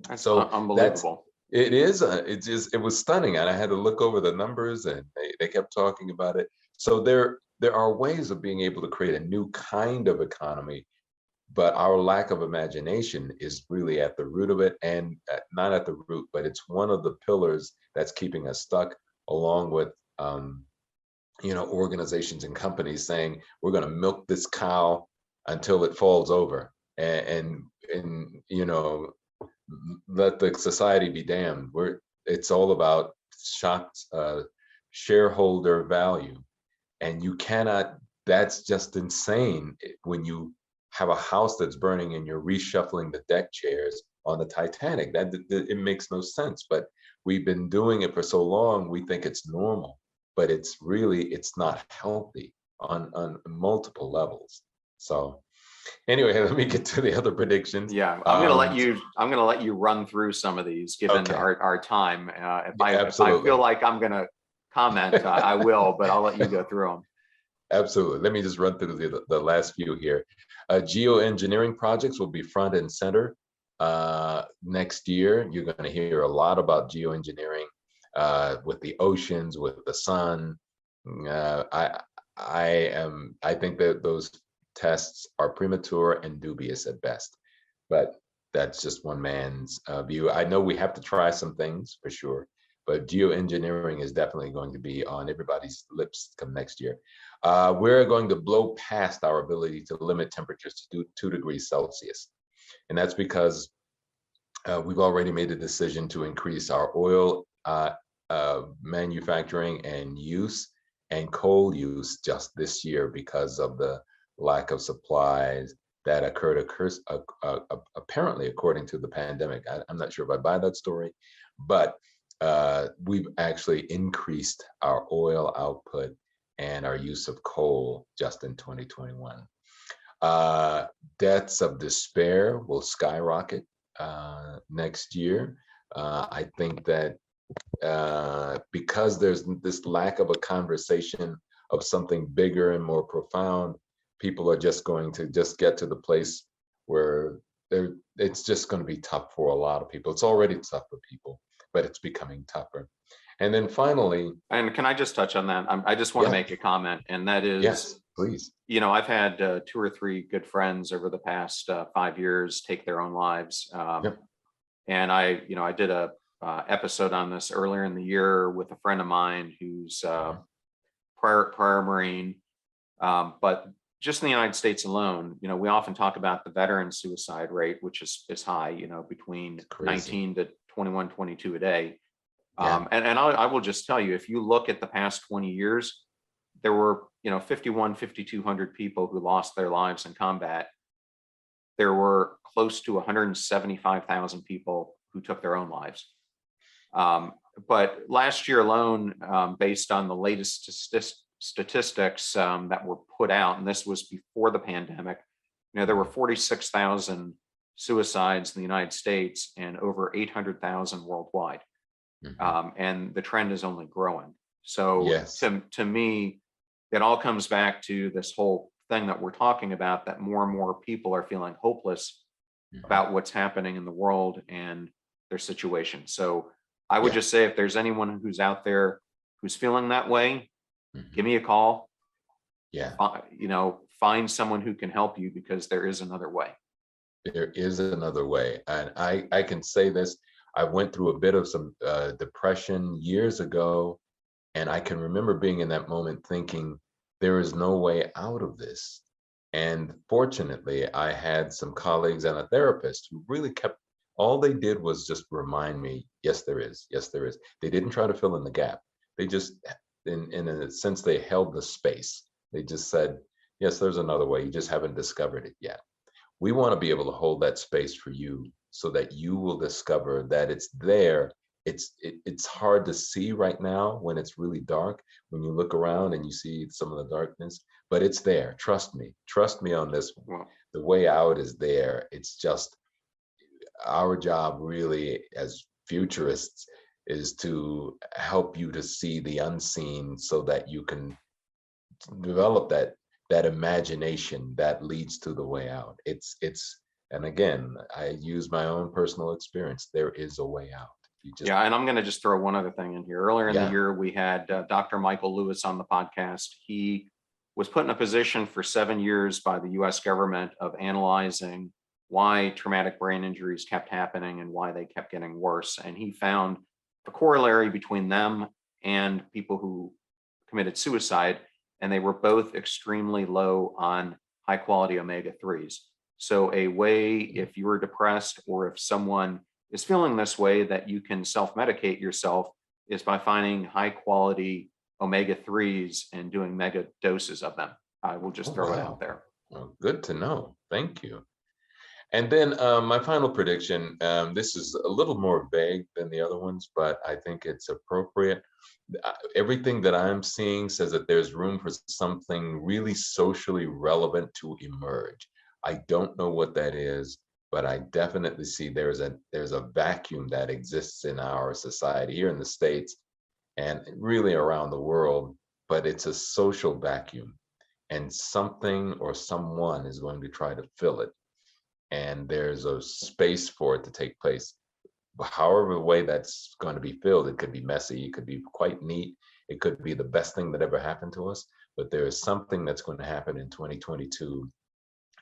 That's So that's unbelievable. it was stunning, and I had to look over the numbers, and they kept talking about it. So there are ways of being able to create a new kind of economy, but our lack of imagination is really at the root of it. And not at the root, but it's one of the pillars that's keeping us stuck, along with organizations and companies saying we're going to milk this cow until it falls over, and let the society be damned. It's all about shareholder value, and you cannot. That's just insane when you have a house that's burning and you're reshuffling the deck chairs on the Titanic. It makes no sense. But we've been doing it for so long, we think it's normal, but it's not healthy on multiple levels. So anyway, let me get to the other predictions. Yeah, I'm gonna let you run through some of these given Okay. our time. If I Absolutely. feel like I'm gonna comment, I will, but I'll let you go through them. Absolutely. Let me just run through the last few here. Geoengineering projects will be front and center next year. You're going to hear a lot about geoengineering with the oceans, with the sun. Uh, I I think that those tests are premature and dubious at best, but that's just one man's view. I know we have to try some things for sure, but geoengineering is definitely going to be on everybody's lips come next year. We're going to blow past our ability to limit temperatures to 2 degrees Celsius. And that's because we've already made a decision to increase our oil manufacturing and use and coal use just this year because of the lack of supplies that occurred apparently according to the pandemic. I'm not sure if I buy that story, but we've actually increased our oil output and our use of coal just in 2021. Deaths of despair will skyrocket next year. I think that because there's this lack of a conversation of something bigger and more profound, people are just going to just get to the place where it's just going to be tough for a lot of people. It's already tough for people, but it's becoming tougher. And then finally, And can I just touch on that? I just want to yeah, make a comment, and that is, yes, please. I've had 2 or 3 good friends over the past 5 years take their own lives. Yep. And I did a episode on this earlier in the year with a friend of mine who's prior Marine. But just in the United States alone, we often talk about the veteran suicide rate, which is high, between 19 to 21, 22 a day. Yeah. And I will just tell you, if you look at the past 20 years, there were, 5,200 people who lost their lives in combat. There were close to 175,000 people who took their own lives. But last year alone, based on the latest statistics that were put out, and this was before the pandemic, there were 46,000 suicides in the United States and over 800,000 worldwide. And the trend is only growing. So Yes. to me, it all comes back to this whole thing that we're talking about, that more and more people are feeling hopeless about what's happening in the world and their situation. So I would Yeah. just say, if there's anyone who's out there who's feeling that way, give me a call. Yeah. Find someone who can help you, because there is another way. There is another way. And I can say this. I went through a bit of some depression years ago, and I can remember being in that moment thinking, there is no way out of this. And fortunately, I had some colleagues and a therapist who really all they did was just remind me, yes, there is. Yes, there is. They didn't try to fill in the gap. They just, in a sense, they held the space. They just said, yes, there's another way. You just haven't discovered it yet. We want to be able to hold that space for you so that you will discover that it's there. It's hard to see right now when it's really dark, when you look around and you see some of the darkness, but it's there. Trust me on this one. Well, The way out is there. It's just our job really as futurists is to help you to see the unseen so that you can develop that imagination that leads to the way out. It's and again, I use my own personal experience. There is a way out. You just, yeah, and I'm going to just throw one other thing in here. Earlier in the yeah. year, we had Dr. Michael Lewis on the podcast. He was put in a position for 7 years by the US government of analyzing why traumatic brain injuries kept happening and why they kept getting worse. And he found a corollary between them and people who committed suicide, and they were both extremely low on high quality omega-3s. So a way, if you are depressed or if someone is feeling this way, that you can self-medicate yourself is by finding high quality omega-3s and doing mega doses of them. I will just Oh, throw it wow. out there. Well, good to know. Thank you. And then my final prediction, this is a little more vague than the other ones, but I think it's appropriate. Everything that I'm seeing says that there's room for something really socially relevant to emerge. I don't know what that is, but I definitely see there's a vacuum that exists in our society here in the States and really around the world, but it's a social vacuum, and something or someone is going to try to fill it. And there's a space for it to take place. However, the way that's going to be filled, it could be messy, it could be quite neat, it could be the best thing that ever happened to us. But there is something that's going to happen in 2022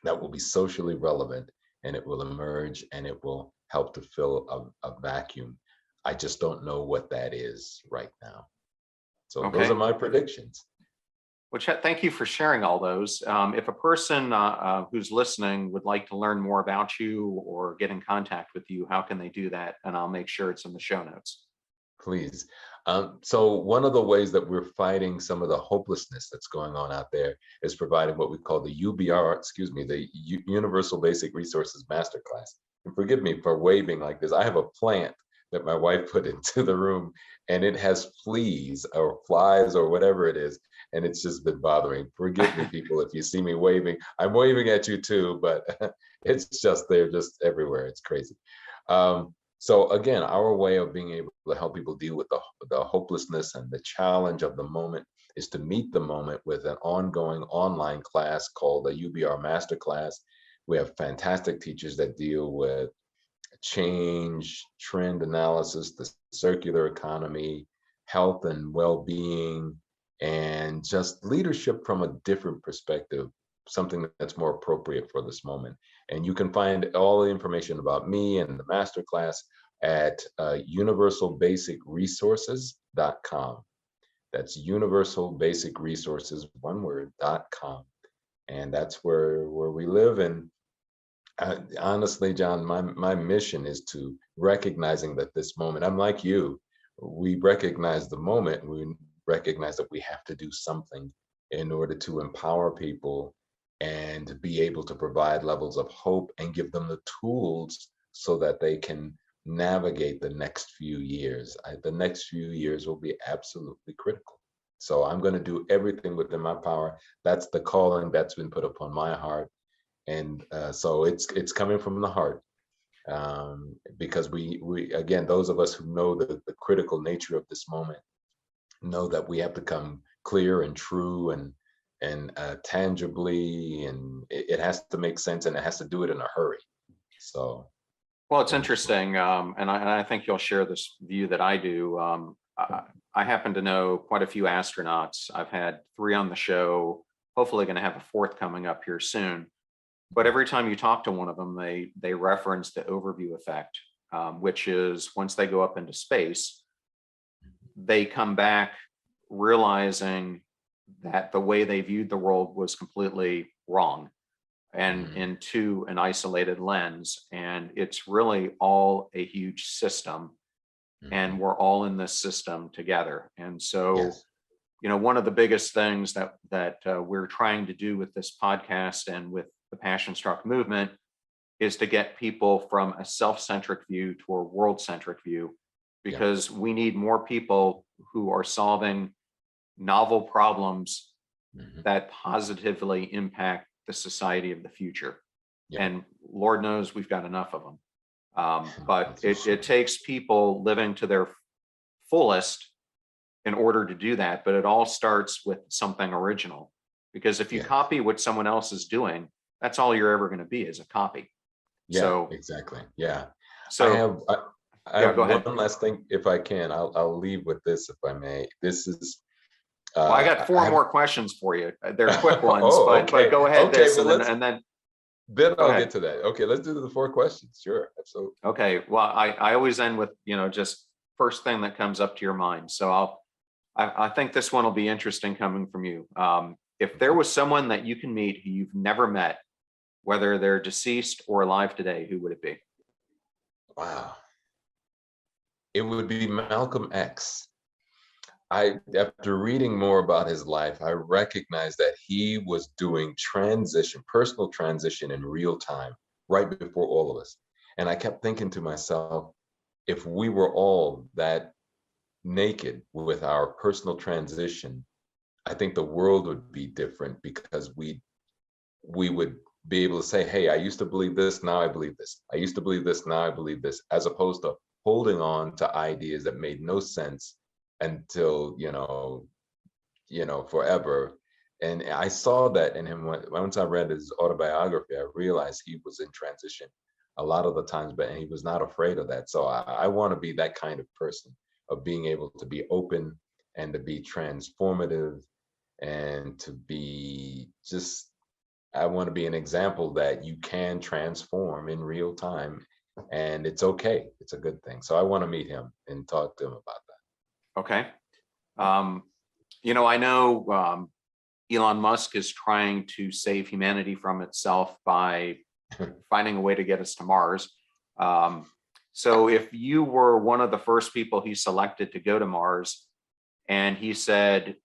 that will be socially relevant, and it will emerge and it will help to fill a vacuum. I just don't know what that is right now. So those are Okay. my predictions. Well, Chet, thank you for sharing all those. If a person who's listening would like to learn more about you or get in contact with you, how can they do that? And I'll make sure it's in the show notes. Please. So one of the ways that we're fighting some of the hopelessness that's going on out there is providing what we call the Universal Basic Resources Masterclass. And forgive me for waving like this. I have a plant that my wife put into the room, and it has fleas or flies or whatever it is, and it's just been bothering. Forgive me, people, if you see me waving. I'm waving at you too, but it's just, they're just everywhere. It's crazy. So again, our way of being able to help people deal with the hopelessness and the challenge of the moment is to meet the moment with an ongoing online class called the UBR Masterclass. We have fantastic teachers that deal with change, trend analysis, the circular economy, health and well-being, and just leadership from a different perspective, something that's more appropriate for this moment. And you can find all the information about me and the masterclass at universalbasicresources.com. That's universalbasicresources, one word, .com. And that's where we live. And honestly, John, my mission is to recognizing that this moment, I'm like you, we recognize the moment, and we recognize that we have to do something in order to empower people and be able to provide levels of hope and give them the tools so that they can navigate the next few years. The next few years will be absolutely critical. So I'm going to do everything within my power. That's the calling that's been put upon my heart. And so it's coming from the heart, because we again, those of us who know the critical nature of this moment know that we have to come clear and true and tangibly, and it has to make sense, and it has to do it in a hurry. So, Well, it's interesting, and I think you'll share this view that I do. I happen to know quite a few astronauts. I've had 3 on the show, hopefully going to have a 4th coming up here soon. But every time you talk to one of them, they reference the overview effect, which is once they go up into space, they come back realizing that the way they viewed the world was completely wrong and into an isolated lens. And it's really all a huge system. and we're all in this system together. And so, Yes. one of the biggest things that we're trying to do with this podcast and with the Passion-Struck movement is to get people from a self-centric view to a world-centric view, Yeah. because we need more people who are solving novel problems that positively impact the society of the future. Yeah. And Lord knows we've got enough of them. But That's for sure. it takes people living to their fullest in order to do that. But it all starts with something original, because if you Yes. copy what someone else is doing, that's all you're ever going to be, is a copy. Yeah, So, exactly. Yeah. I so have I yeah, have go one ahead. last thing, if I can. I'll leave with this, if I may. This is Well, I got I four have more questions for you. They're quick ones, oh, but okay. go ahead Okay, this well, and then then go I'll get ahead. to that. Okay, let's do the four questions. Sure, absolutely. Okay. Well, I always end with, just first thing that comes up to your mind. So I think this one will be interesting coming from you. If there Okay. was someone that you can meet who you've never met, whether they're deceased or alive today, who would it be? Wow. It would be Malcolm X. After reading more about his life, I recognized that he was doing personal transition in real time, right before all of us. And I kept thinking to myself, if we were all that naked with our personal transition, I think the world would be different, because we would be able to say, hey, I used to believe this, now I believe this. I used to believe this, now I believe this, as opposed to holding on to ideas that made no sense until, forever. And I saw that in him once I read his autobiography. I realized he was in transition a lot of the times, but he was not afraid of that. So I want to be that kind of person, of being able to be open and to be transformative, and to be just, I want to be an example that you can transform in real time, and it's okay. It's a good thing. So I want to meet him and talk to him about Okay. that. Um, I know Elon Musk is trying to save humanity from itself by finding a way to get us to Mars. So if you were one of the first people he selected to go to Mars, and he said,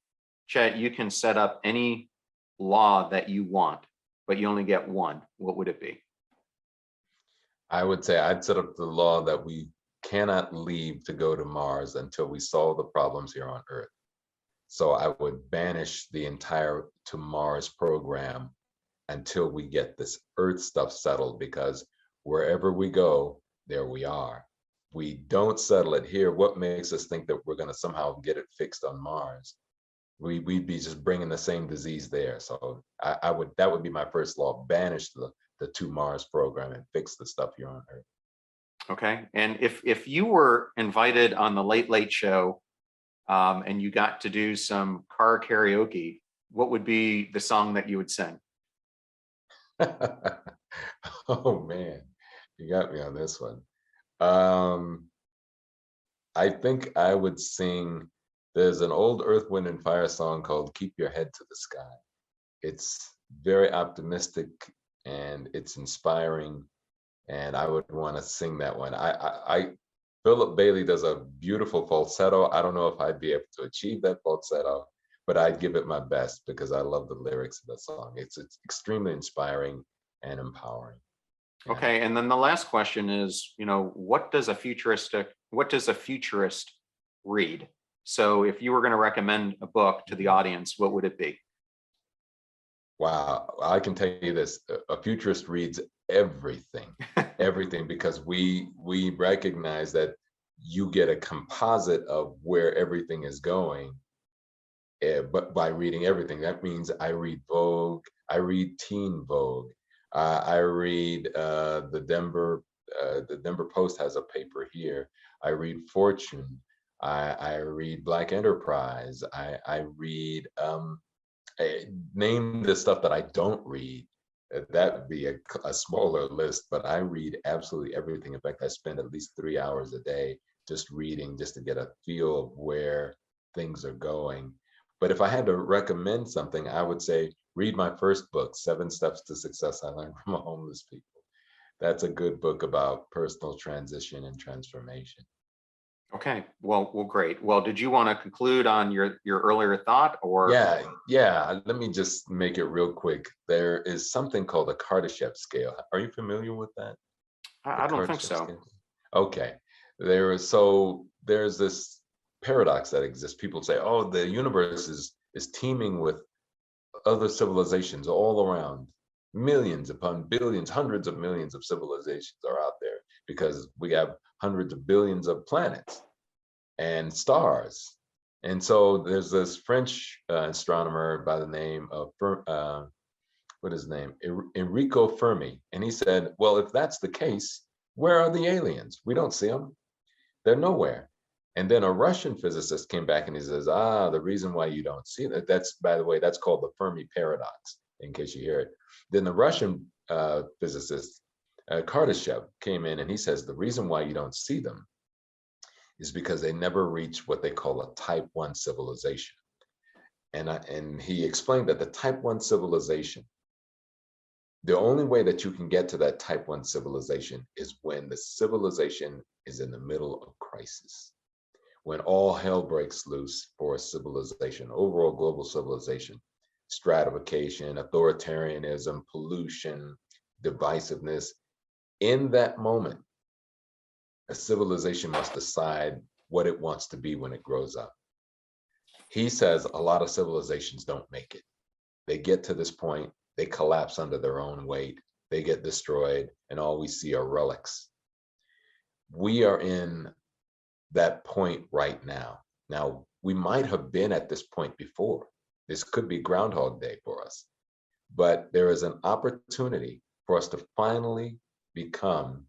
Chet, you can set up any law that you want, but you only get one, what would it be? I would say I'd set up the law that we cannot leave to go to Mars until we solve the problems here on Earth. So I would banish the entire to Mars program until we get this Earth stuff settled, because wherever we go, there we are. We don't settle it here. What makes us think that we're going to somehow get it fixed on Mars? We'd be just bringing the same disease there. So that would be my first law: banish the to Mars program and fix the stuff here on Earth. Okay. And if you were invited on the Late Late Show, and you got to do some car karaoke, what would be the song that you would sing? Oh man, you got me on this one. Um, I think I would sing. There's an old Earth, Wind, and Fire song called "Keep Your Head to the Sky." It's very optimistic and it's inspiring, and I would want to sing that one. Philip Bailey does a beautiful falsetto. I don't know if I'd be able to achieve that falsetto, but I'd give it my best because I love the lyrics of the song. It's extremely inspiring and empowering. Yeah. Okay. And then the last question is, what does a futurist read? So if you were going to recommend a book to the audience, what would it be? Wow, I can tell you this: a futurist reads everything, everything, because we recognize that you get a composite of where everything is going, but by reading everything. That means I read Vogue, I read Teen Vogue, I read the Denver Post has a paper here. I read Fortune, I read Black Enterprise, I read. Name the stuff that I don't read. That would be a smaller list, but I read absolutely everything. In fact, I spend at least 3 hours a day just reading, just to get a feel of where things are going. But if I had to recommend something, I would say read my first book, Seven Steps to Success I Learned from Homeless People. That's a good book about personal transition and transformation. Okay, well, great. Well, did you want to conclude on your earlier thought, or? Yeah. Let me just make it real quick. There is something called the Kardashev scale. Are you familiar with that? The I don't think Kardashev so. scale? Okay. There's this paradox that exists. People say, "Oh, the universe is teeming with other civilizations all around. Millions upon billions, hundreds of millions of civilizations are out there because we have hundreds of billions of planets and stars." And so there's this French astronomer by the name of what is his name? Enrico Fermi. And he said, well, if that's the case, where are the aliens? We don't see them. They're nowhere. And then a Russian physicist came back and he says, the reason why you don't see that, that's, by the way, that's called the Fermi paradox, in case you hear it. Then the Russian physicist, Kardashev, came in and he says, the reason why you don't see them is because they never reach what they call a type 1 civilization. And he explained that the type 1 civilization, the only way that you can get to that type 1 civilization is when the civilization is in the middle of crisis, when all hell breaks loose for a civilization, overall global civilization, stratification, authoritarianism, pollution, divisiveness. In that moment, a civilization must decide what it wants to be when it grows up. He says a lot of civilizations don't make it. They get to this point, they collapse under their own weight, they get destroyed, and all we see are relics. We are in that point right now. Now, we might have been at this point before. This could be Groundhog Day for us, but there is an opportunity for us to finally become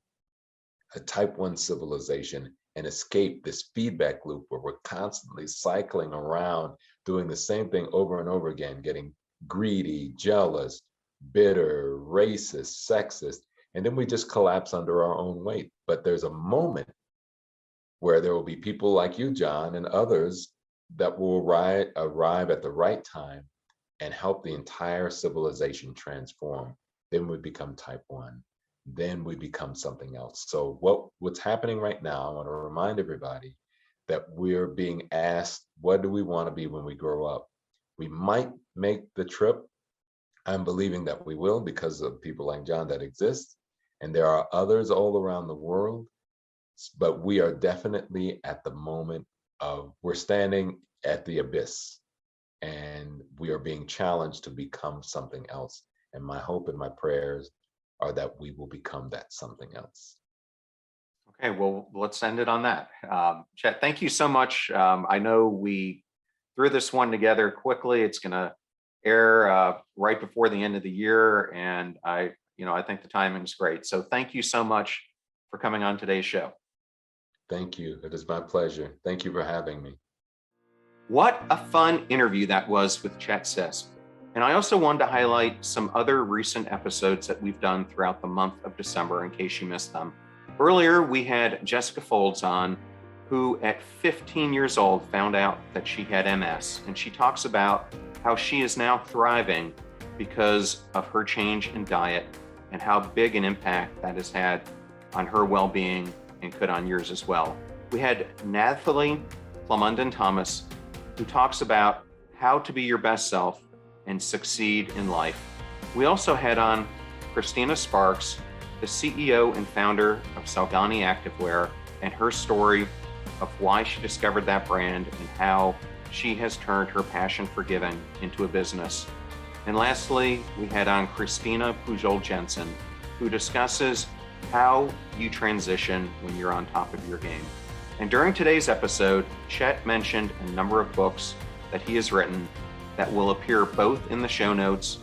a type 1 civilization and escape this feedback loop where we're constantly cycling around doing the same thing over and over again, getting greedy, jealous, bitter, racist, sexist, and then we just collapse under our own weight. But there's a moment where there will be people like you, John, and others that will arrive at the right time and help the entire civilization transform. Then we become type 1. Then we become something else. So what's happening right now, I want to remind everybody that we're being asked, what do we want to be when we grow up? We might make the trip. I'm believing that we will because of people like John that exist. And there are others all around the world. But we are definitely at the moment of, we're standing at the abyss and we are being challenged to become something else. And my hope and my prayers are that we will become that something else. Okay, well, let's end it on that. Chet, thank you so much. I know we threw this one together quickly. It's going to air right before the end of the year, and I think the timing is great. So thank you so much for coming on today's show. Thank you. It is my pleasure. Thank you for having me. What a fun interview that was with Chet Sisk. And I also wanted to highlight some other recent episodes that we've done throughout the month of December in case you missed them. Earlier, we had Jessica Folds on, who at 15 years old found out that she had MS. And she talks about how she is now thriving because of her change in diet and how big an impact that has had on her well-being and could on yours as well. We had Nathalie Plamondon Thomas, who talks about how to be your best self and succeed in life. We also had on Christina Sparks, the CEO and founder of Salgani Activewear, and her story of why she discovered that brand and how she has turned her passion for giving into a business. And lastly, we had on Christina Pujol Jensen, who discusses how you transition when you're on top of your game. And during today's episode, Chet mentioned a number of books that he has written that will appear both in the show notes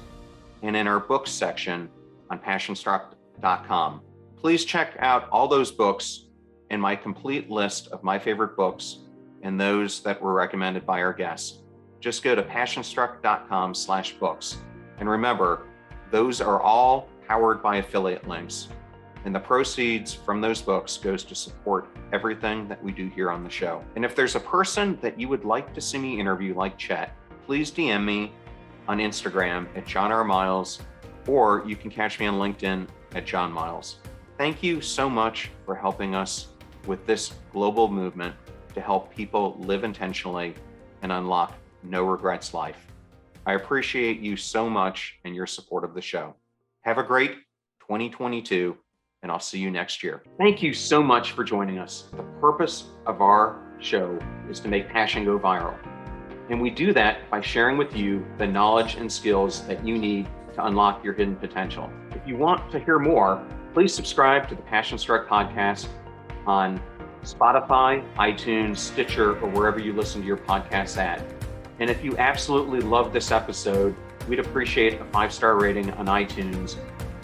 and in our books section on PASSIONSTRUCK.com. Please check out all those books and my complete list of my favorite books and those that were recommended by our guests. Just go to PASSIONSTRUCK.com/books. And remember, those are all powered by affiliate links. And the proceeds from those books goes to support everything that we do here on the show. And if there's a person that you would like to see me interview like Chet, please DM me on Instagram at John R. Miles, or you can catch me on LinkedIn at John Miles. Thank you so much for helping us with this global movement to help people live intentionally and unlock no regrets life. I appreciate you so much and your support of the show. Have a great 2022, and I'll see you next year. Thank you so much for joining us. The purpose of our show is to make passion go viral. And we do that by sharing with you the knowledge and skills that you need to unlock your hidden potential. If you want to hear more, please subscribe to the PASSIONSTRUCK podcast on Spotify, iTunes, Stitcher, or wherever you listen to your podcasts at. And if you absolutely love this episode, we'd appreciate a 5-star rating on iTunes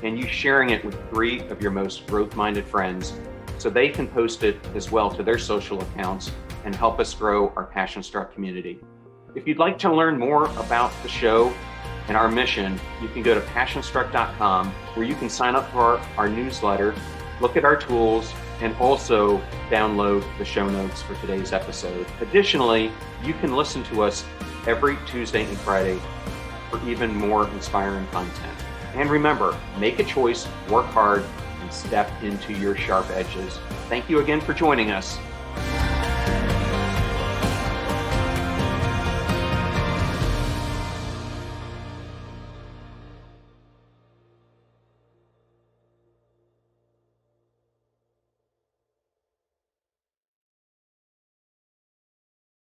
and you sharing it with 3 of your most growth-minded friends so they can post it as well to their social accounts and help us grow our PASSIONSTRUCK community. If you'd like to learn more about the show and our mission, you can go to PASSIONSTRUCK.com where you can sign up for our newsletter, look at our tools, and also download the show notes for today's episode. Additionally, you can listen to us every Tuesday and Friday for even more inspiring content. And remember, make a choice, work hard, and step into your sharp edges. Thank you again for joining us.